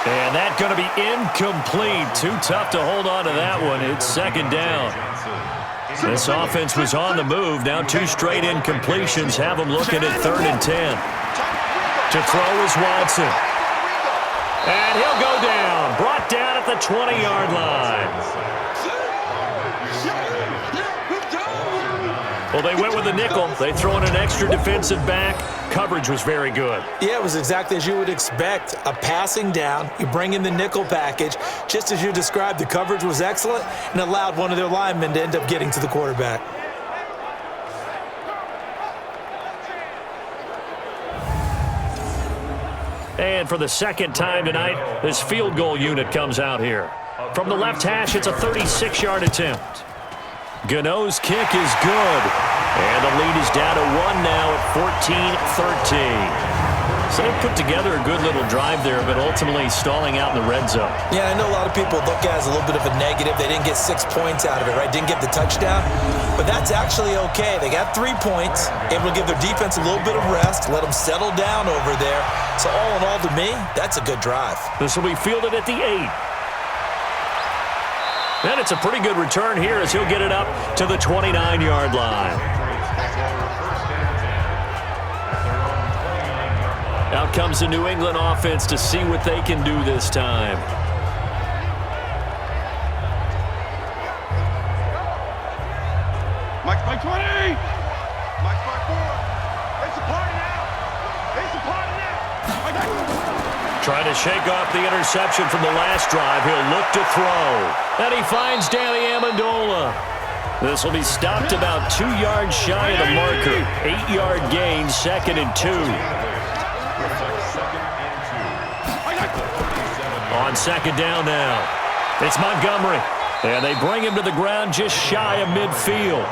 And that's going to be incomplete. Too tough to hold on to that one. It's 2nd down. This offense was on the move. Now 2 straight incompletions have them looking at 3rd and 10. To throw is Watson. And he'll go down. Brought down at the 20-yard line. Well, they went with a nickel. They throw in an extra defensive back. Coverage was very good. Yeah, it was exactly as you would expect. A passing down. You bring in the nickel package. Just as you described, the coverage was excellent and allowed one of their linemen to end up getting to the quarterback. And for the 2nd time tonight, this field goal unit comes out here. From the left hash, it's a 36-yard attempt. Gano's kick is good. And the lead is down to 1 now at 14-13. So they put together a good little drive there, but ultimately stalling out in the red zone. Yeah, I know a lot of people look at it as a little bit of a negative. They didn't get 6 points out of it, right? Didn't get the touchdown. But that's actually okay. They got 3 points, able to give their defense a little bit of rest, let them settle down over there. So all in all, to me, that's a good drive. This will be fielded at the 8. And it's a pretty good return here as he'll get it up to the 29-yard line. Out comes the New England offense to see what they can do this time. Mike 20! Mike 4. It's a party now! It's a party now! Trying to shake off the interception from the last drive. He'll look to throw. And he finds Danny Amendola. This will be stopped about 2 yards shy of the marker. 8-yard gain, 2nd and 2. On 2nd down now. It's Montgomery. And they bring him to the ground just shy of midfield.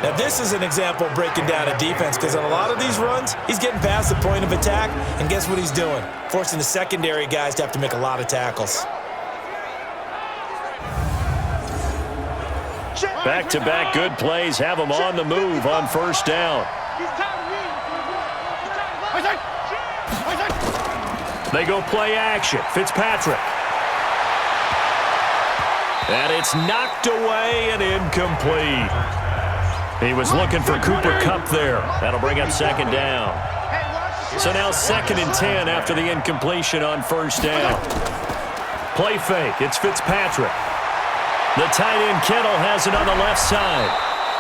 Now, this is an example of breaking down a defense because on a lot of these runs, he's getting past the point of attack, and guess what he's doing? Forcing the secondary guys to have to make a lot of tackles. Back-to-back good plays have him on the move on 1st down. They go play action. Fitzpatrick. And it's knocked away and incomplete. He was looking for Cooper Kupp there. That'll bring up 2nd down. So now 2nd and 10 after the incompletion on 1st down. Play fake. It's Fitzpatrick. The tight end Kittle has it on the left side.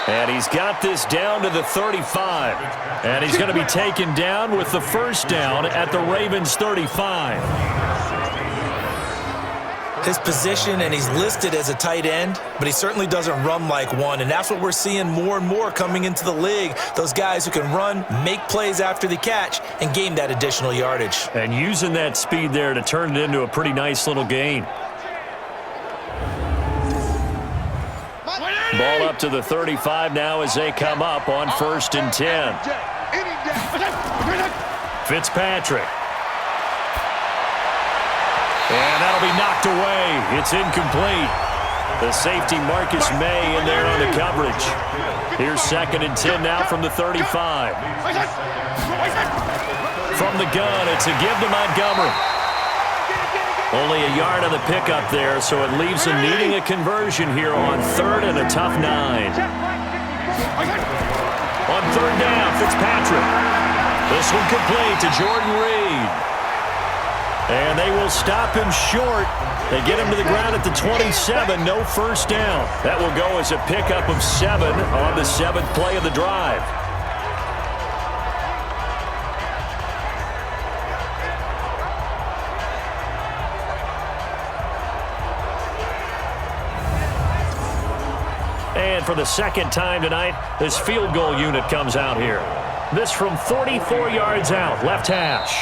And he's got this down to the 35. And he's going to be taken down with the 1st down at the Ravens' 35. His position, and he's listed as a tight end, but he certainly doesn't run like one, and that's what we're seeing more and more coming into the league. Those guys who can run, make plays after the catch, and gain that additional yardage. And using that speed there to turn it into a pretty nice little gain. Ball up to the 35 now as they come up on 1st and 10. Fitzpatrick. And that'll be knocked away. It's incomplete. The safety Marcus May in there on the coverage. Here's 2nd and 10 now from the 35. From the gun, it's a give to Montgomery. Only a yard on the pickup there, so it leaves him needing a conversion here on 3rd and a tough 9. On 3rd down, Fitzpatrick. This one complete to Jordan Reed. And they will stop him short. They get him to the ground at the 27, no 1st down. That will go as a pickup of 7 on the 7th play of the drive. And for the 2nd time tonight, this field goal unit comes out here. This from 44 yards out, left hash.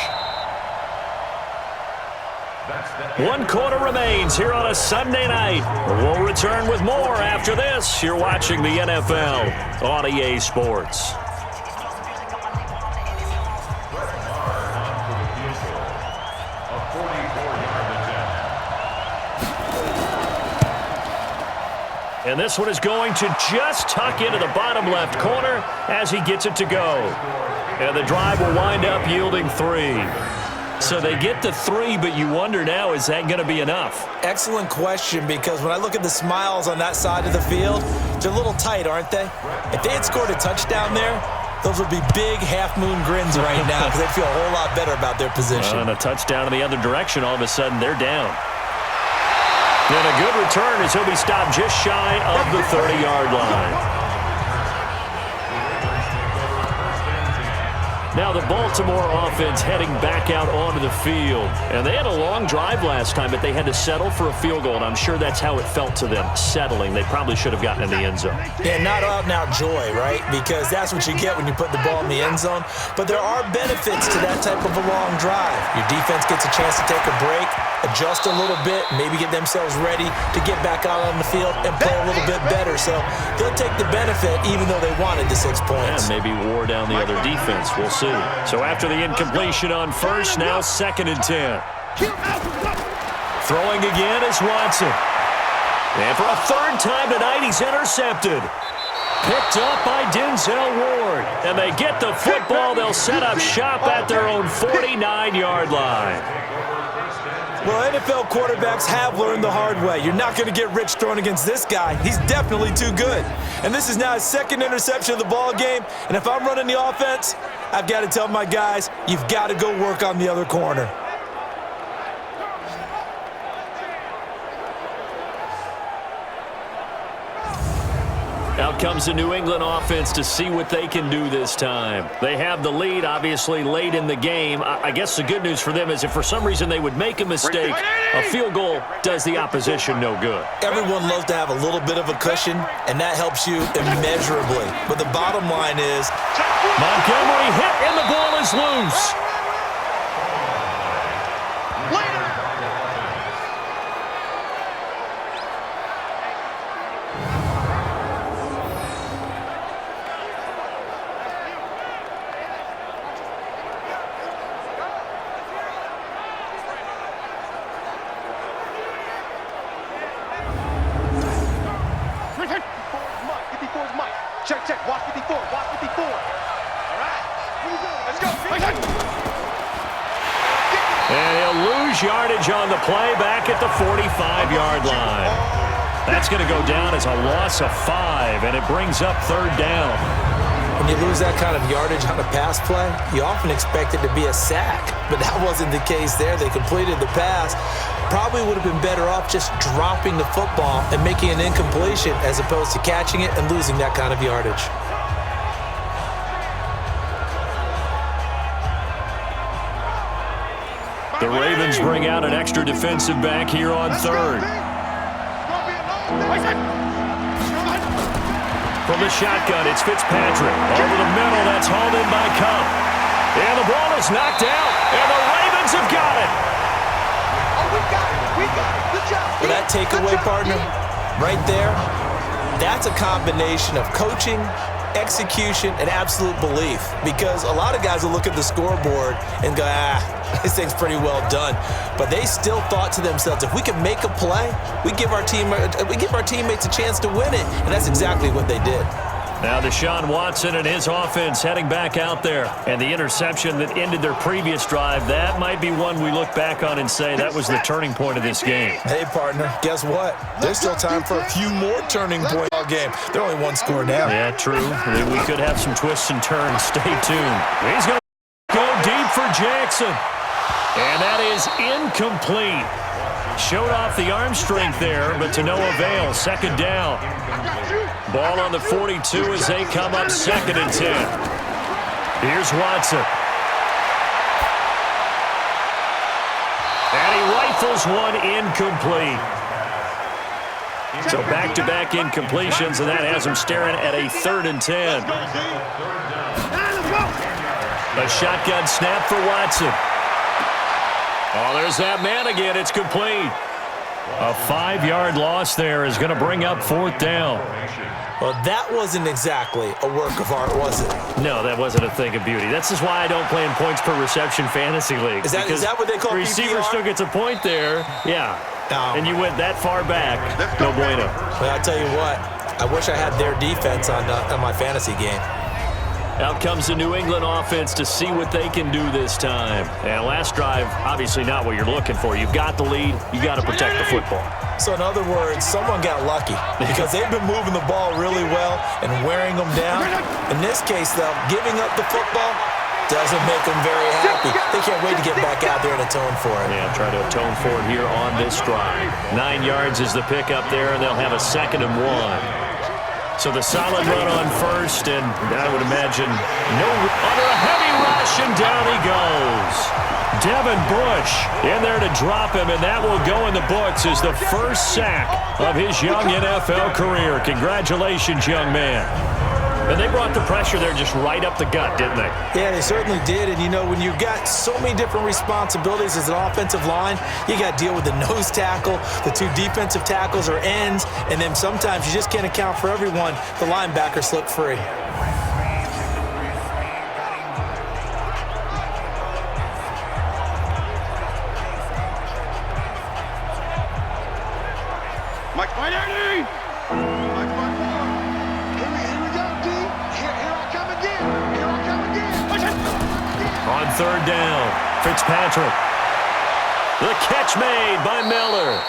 1 quarter remains here on a Sunday night. We'll return with more after this. You're watching the NFL on EA Sports. And this one is going to just tuck into the bottom left corner as he gets it to go. And the drive will wind up yielding 3. So they get the 3, but you wonder now, is that going to be enough? Excellent question, because when I look at the smiles on that side of the field, they're a little tight, aren't they? If they had scored a touchdown there, those would be big half-moon grins right now because they'd feel a whole lot better about their position. And a touchdown in the other direction, all of a sudden they're down. And a good return as he'll be stopped just shy of the 30-yard line. Now the Baltimore offense heading back out onto the field. And they had a long drive last time, but they had to settle for a field goal, and I'm sure that's how it felt to them, settling. They probably should have gotten in the end zone. Yeah, not out-and-out joy, right? Because that's what you get when you put the ball in the end zone. But there are benefits to that type of a long drive. Your defense gets a chance to take a break, adjust a little bit, maybe get themselves ready to get back out on the field and play a little bit better. So they'll take the benefit even though they wanted the 6 points. And maybe wore down the other defense. We'll see. So after the incompletion on 1st, now 2nd and 10. Throwing again is Watson. And for a 3rd time tonight, he's intercepted. Picked up by Denzel Ward. And they get the football. They'll set up shop at their own 49-yard line. Well, NFL quarterbacks have learned the hard way. You're not going to get rich throwing against this guy. He's definitely too good. And this is now his second interception of the ball game. And if I'm running the offense, I've got to tell my guys, you've got to go work on the other corner. Out comes the New England offense to see what they can do this time. They have the lead, obviously, late in the game. I guess the good news for them is if for some reason they would make a mistake, a field goal does the opposition no good. Everyone loves to have a little bit of a cushion, and that helps you immeasurably. But the bottom line is, Montgomery hit, and the ball is loose. Check, check. Watch 54. Watch 54. All right. Let's go. And he'll lose yardage on the play back at the 45-yard line. That's going to go down as a loss of 5, and it brings up third down. when you lose that kind of yardage on a pass play, you often expect it to be a sack, but that wasn't the case there. They completed the pass. Probably would have been better off just dropping the football and making an incompletion as opposed to catching it and losing that kind of yardage. The Ravens bring out an extra defensive back here on third. From the shotgun, it's Fitzpatrick. Over the middle, that's hauled in by Cup. And the ball is knocked out, and the Ravens have got it. Oh, we got it. We got it. Good job. For that takeaway, partner, right there, that's a combination of coaching, execution, and absolute belief. Because a lot of guys will look at the scoreboard and go, this thing's pretty well done. But they still thought to themselves, if we can make a play, we give our teammates a chance to win it. And that's exactly what they did. Now Deshaun Watson and his offense heading back out there. And the interception that ended their previous drive, that might be one we look back on and say that was the turning point of this game. Hey, partner, guess what? There's still time for a few more turning points all game. They're only one score down. Yeah, true. We could have some twists and turns. Stay tuned. He's going to go deep for Jackson. And that is incomplete. Showed off the arm strength there, but to no avail. Second down. Ball on the 42 as they come up 2nd and 10. Here's Watson. And he rifles one incomplete. So back-to-back incompletions, and that has him staring at a 3rd and 10. A shotgun snap for Watson. Oh, there's that man again. It's complete. A 5-yard loss there is going to bring up 4th down. Well, that wasn't exactly a work of art, was it? No, that wasn't a thing of beauty. That's just why I don't play in points per reception fantasy league. Is that what they call receiver PPR? still gets a point there. Yeah. No. And you went that far back. No bueno. Well, I'll tell you what. I wish I had their defense on my fantasy game. Out comes the New England offense to see what they can do this time. And last drive, obviously not what you're looking for. You've got the lead. You got to protect the football. So in other words, someone got lucky because they've been moving the ball really well and wearing them down. In this case, though, giving up the football doesn't make them very happy. They can't wait to get back out there and atone for it. Yeah, try to atone for it here on this drive. 9 yards is the pickup there, and they'll have a 2nd and 1. So the solid run on first, and I would imagine under a heavy rush, and down he goes. Devin Bush in there to drop him, and that will go in the books as the first sack of his young NFL career. Congratulations, young man. And they brought the pressure there just right up the gut, didn't they? Yeah, they certainly did. And, you know, when you've got so many different responsibilities as an offensive line, you got to deal with the nose tackle, the 2 defensive tackles or ends, and then sometimes you just can't account for everyone. The linebacker slipped free. Mike, Henry! Here we third down. Fitzpatrick. The catch made by Miller.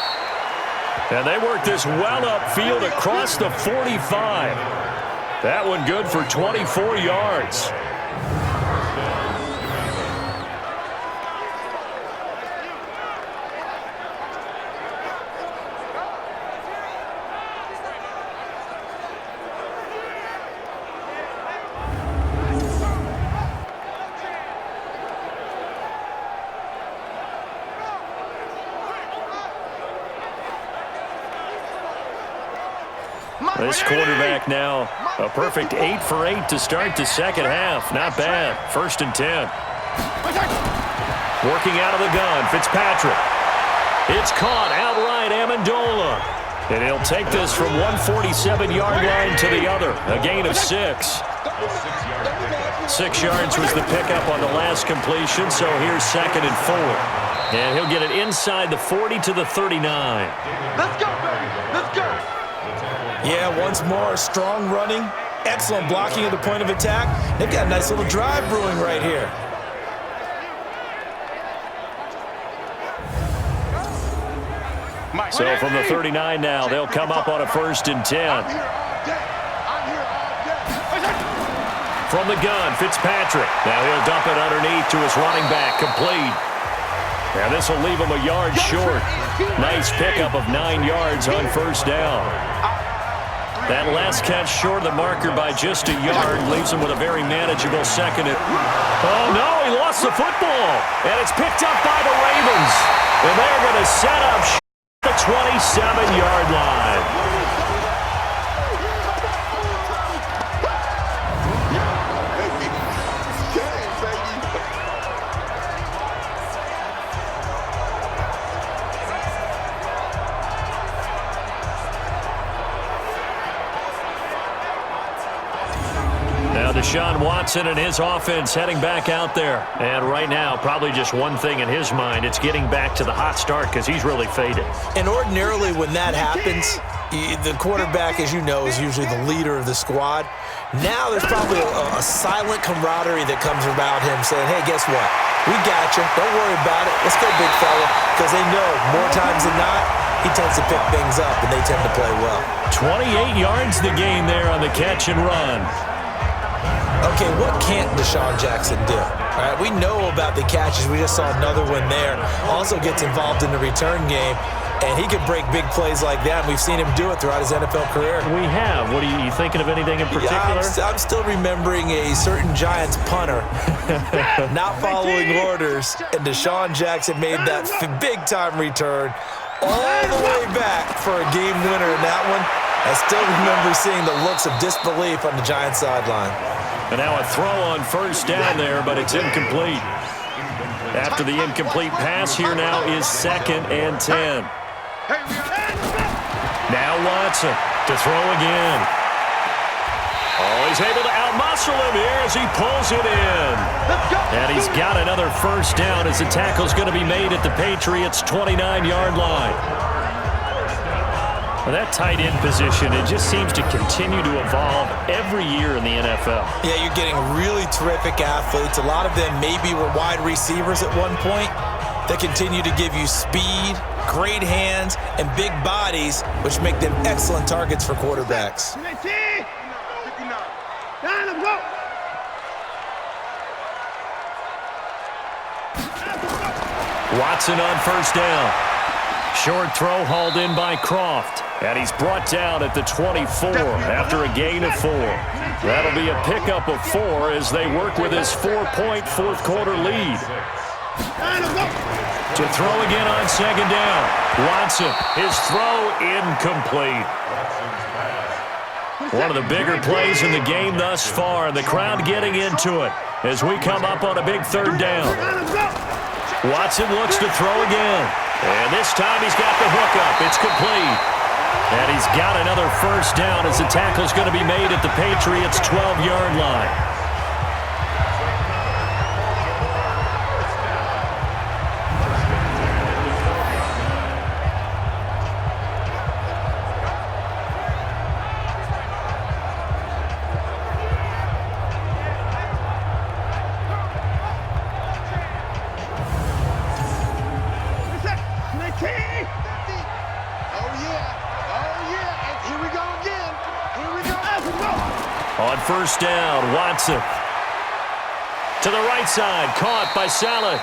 And they work this well upfield across the 45. That one good for 24 yards. This quarterback now, a perfect 8 for 8 to start the second half. Not bad. 1st and 10. Working out of the gun, Fitzpatrick. It's caught outright, Amendola. And he'll take this from 147-yard line to the other. A gain of 6. 6 yards was the pickup on the last completion, so here's 2nd and 4. And he'll get it inside the 40 to the 39. Let's go, baby. Let's go. Yeah, once more, strong running, excellent blocking at the point of attack. They've got a nice little drive brewing right here. So from the 39 now, they'll come up on a 1st and 10. From the gun, Fitzpatrick. Now he'll dump it underneath to his running back, complete. And this will leave him a yard short. Nice pickup of 9 yards on 1st down. That last catch short of the marker by just a yard leaves him with a very manageable 2nd and... Oh, no, he lost the football. And it's picked up by the Ravens. And they're going to set up the 27-yard line. Deshaun Watson and his offense heading back out there. And right now, probably just one thing in his mind. It's getting back to the hot start because he's really faded. And ordinarily when that happens, the quarterback, as you know, is usually the leader of the squad. Now there's probably a silent camaraderie that comes about him saying, hey, guess what? We got you. Don't worry about it. Let's go, big fella. Because they know more times than not, he tends to pick things up, and they tend to play well. 28 yards the gain there on the catch and run. Okay, what can't Deshaun Jackson do? All right, we know about the catches. We just saw another one there. Also gets involved in the return game, and he can break big plays like that. And we've seen him do it throughout his NFL career. We have. What are you thinking of anything in particular? Yeah, I'm still remembering a certain Giants punter not following orders, and Deshaun Jackson made that big-time return all the way back for a game winner in that one. I still remember seeing the looks of disbelief on the Giants sideline. And now a throw on 1st down there, but it's incomplete. After the incomplete pass, here now is 2nd and 10. Now Watson to throw again. Oh, he's able to outmuscle him here as he pulls it in. And he's got another 1st down as the tackle's going to be made at the Patriots' 29-yard line. Well, that tight end position, it just seems to continue to evolve every year in the NFL. Yeah, you're getting really terrific athletes. A lot of them maybe were wide receivers at one point that continue to give you speed, great hands, and big bodies, which make them excellent targets for quarterbacks. Watson on 1st down. Short throw hauled in by Croft. And he's brought down at the 24 after a gain of 4. That'll be a pickup of 4 as they work with his 4-point 4th quarter lead. To throw again on 2nd down. Watson, his throw incomplete. One of the bigger plays in the game thus far, and the crowd getting into it as we come up on a big 3rd down. Watson looks to throw again. And this time he's got the hook up. It's complete. And he's got another 1st down as the tackle's going to be made at the Patriots' 12-yard line. On first down, Watson. To the right side, caught by Salek.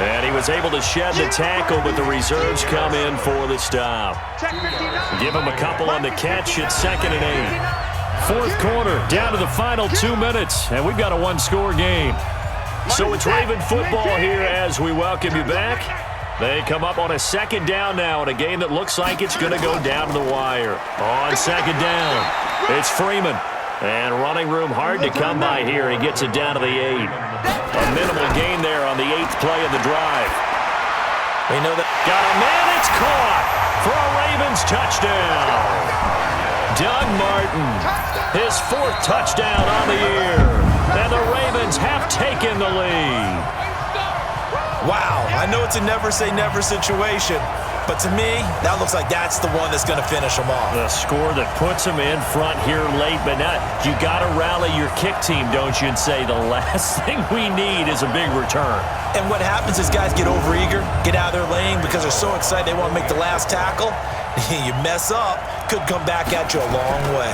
And he was able to shed the tackle, but the reserves come in for the stop. Give him a couple on the catch. It's 2nd and 8. Fourth quarter, down to the final 2 minutes, and we've got a one-score game. So it's Raven football here as we welcome you back. They come up on a 2nd down now in a game that looks like it's going to go down to the wire. On 2nd down, it's Freeman. And running room hard to come by here. He gets it down to the 8. A minimal gain there on the 8th play of the drive. We know that. Got a man. It's caught for a Ravens touchdown. Doug Martin, his 4th touchdown on the year. And the Ravens have taken the lead. Wow, I know it's a never-say-never situation, but to me, that looks like that's the one that's going to finish them off. The score that puts them in front here late, but not. You got to rally your kick team, don't you, and say the last thing we need is a big return. And what happens is guys get overeager, get out of their lane because they're so excited they want to make the last tackle. You mess up, could come back at you a long way.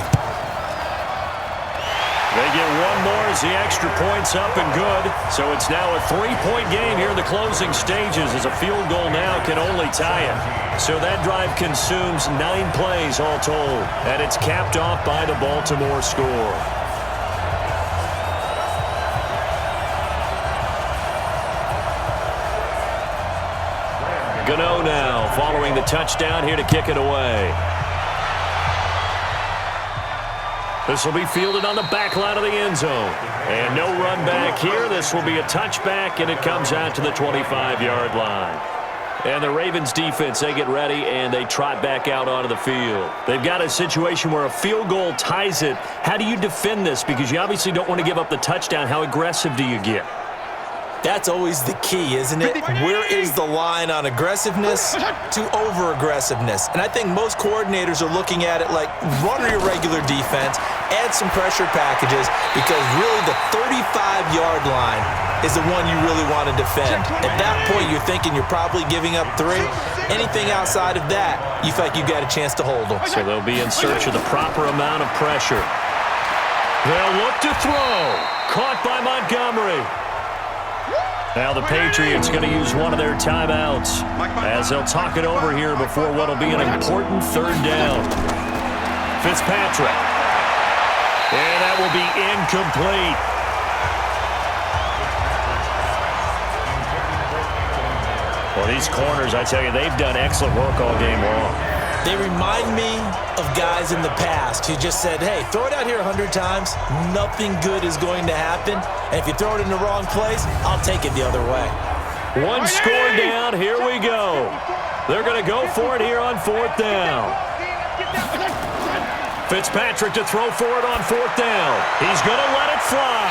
They get one more as the extra point's up and good. So it's now a 3-point game here in the closing stages as a field goal now can only tie it. So that drive consumes 9 plays all told. And it's capped off by the Baltimore score. Gano now following the touchdown here to kick it away. This will be fielded on the back line of the end zone. And no run back here. This will be a touchback, and it comes out to the 25-yard line. And the Ravens defense, they get ready, and they trot back out onto the field. They've got a situation where a field goal ties it. How do you defend this? Because you obviously don't want to give up the touchdown. How aggressive do you get? That's always the key, isn't it? Where is the line on aggressiveness to over-aggressiveness? And I think most coordinators are looking at it like run your regular defense, add some pressure packages, because really the 35-yard line is the one you really want to defend. At that point, you're thinking you're probably giving up 3. Anything outside of that, you feel like you've got a chance to hold them. So they'll be in search of the proper amount of pressure. They'll look to throw. Caught by Montgomery. Now the Patriots going to use one of their timeouts as they'll talk it over here before what will be an important 3rd down. Fitzpatrick. And that will be incomplete. Well, these corners, I tell you, they've done excellent work all game long. They remind me of guys in the past who just said, hey, throw it out here 100 times. Nothing good is going to happen. And if you throw it in the wrong place, I'll take it the other way. One score down. Here we go. They're going to go for it here on 4th down. Fitzpatrick to throw for it on 4th down. He's going to let it fly.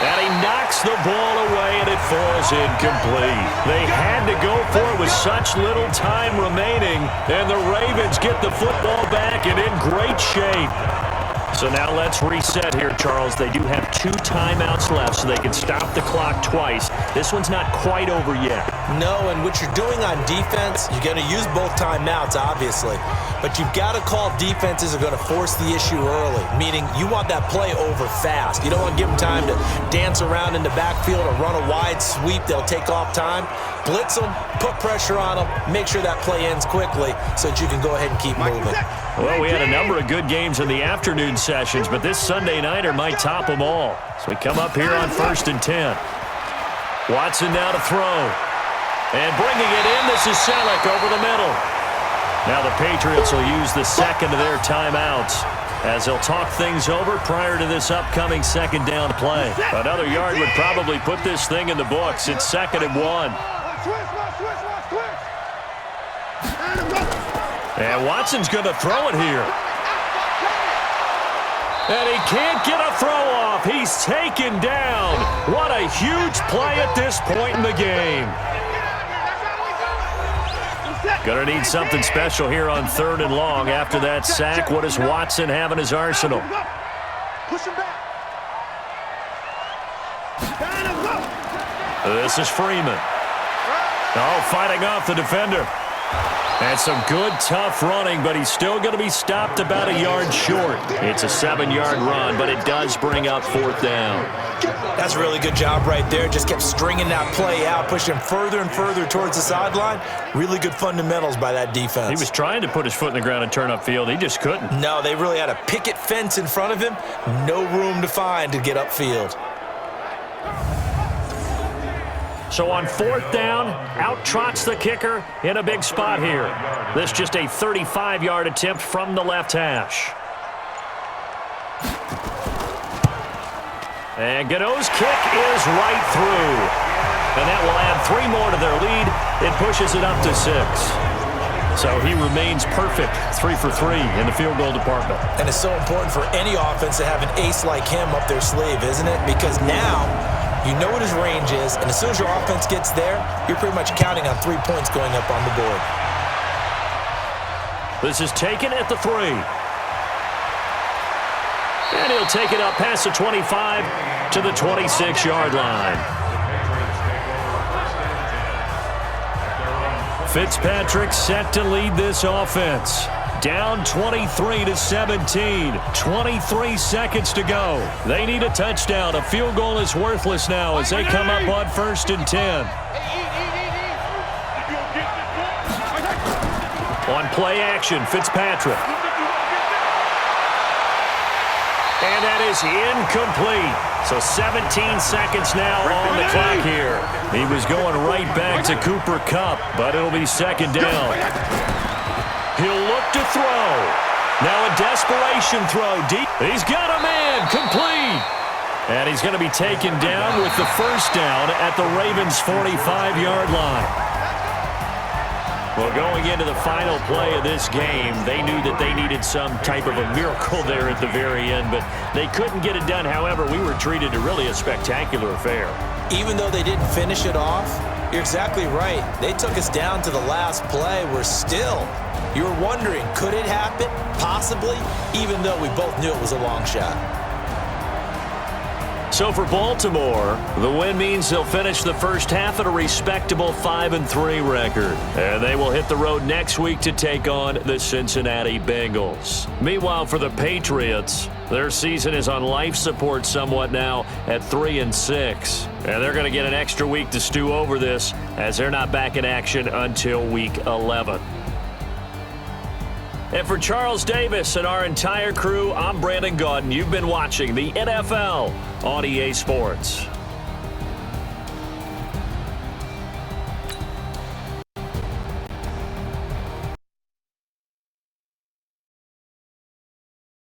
And he knocks the ball away, and it falls incomplete. They had to go for it with such little time remaining, and the Ravens get the football back and in great shape. So now let's reset here, Charles. They do have 2 timeouts left, so they can stop the clock twice. This one's not quite over yet. No, and what you're doing on defense, you're going to use both timeouts, obviously. But you've got to call defenses that are going to force the issue early, meaning you want that play over fast. You don't want to give them time to dance around in the backfield or run a wide sweep. They'll take off time. Blitz them, put pressure on them, make sure that play ends quickly so that you can go ahead and keep moving. Well, we had a number of good games in the afternoon sessions, but this Sunday nighter might top them all. So we come up here on 1st and 10. Watson now to throw. And bringing it in, this is Salek over the middle. Now the Patriots will use the 2nd of their timeouts as they'll talk things over prior to this upcoming 2nd down play. Another yard would probably put this thing in the books. It's 2nd and 1. And Watson's going to throw it here. And he can't get a throw off. He's taken down. What a huge play at this point in the game. Going to need something special here on 3rd and long after that sack. What does Watson have in his arsenal? This is Freeman. Oh, fighting off the defender. And some good, tough running, but he's still going to be stopped about a yard short. It's a 7-yard run, but it does bring up 4th down. That's a really good job right there. Just kept stringing that play out, pushing him further and further towards the sideline. Really good fundamentals by that defense. He was trying to put his foot in the ground and turn upfield. He just couldn't. No, they really had a picket fence in front of him. No room to find to get upfield. So on 4th down, out trots the kicker in a big spot here. This just a 35-yard attempt from the left hash. And Gano's kick is right through. And that will add 3 more to their lead. It pushes it up to 6. So he remains perfect, 3 for 3 in the field goal department. And it's so important for any offense to have an ace like him up their sleeve, isn't it? Because now you know what his range is, and as soon as your offense gets there, you're pretty much counting on 3 points going up on the board. This is taken at the 3. And he'll take it up past the 25 to the 26-yard line. Fitzpatrick set to lead this offense. Down 23-17. 23 seconds to go. They need a touchdown. A field goal is worthless now as they come up on 1st and 10. On play action, Fitzpatrick. And that is incomplete. So 17 seconds now on the clock here. He was going right back to Cooper Kupp, but it'll be 2nd down. He'll look to throw. Now a desperation throw deep. He's got a man, complete. And he's going to be taken down with the 1st down at the Ravens' 45-yard line. Well, going into the final play of this game, they knew that they needed some type of a miracle there at the very end, but they couldn't get it done. However, we were treated to really a spectacular affair. Even though they didn't finish it off, you're exactly right. They took us down to the last play. We're still, you were wondering, could it happen? Possibly, even though we both knew it was a long shot. So for Baltimore, the win means they'll finish the first half at a respectable 5-3 record. And they will hit the road next week to take on the Cincinnati Bengals. Meanwhile, for the Patriots, their season is on life support somewhat now at 3-6. And they're going to get an extra week to stew over this as they're not back in action until week 11. And for Charles Davis and our entire crew, I'm Brandon Gaudin. You've been watching the NFL on EA Sports.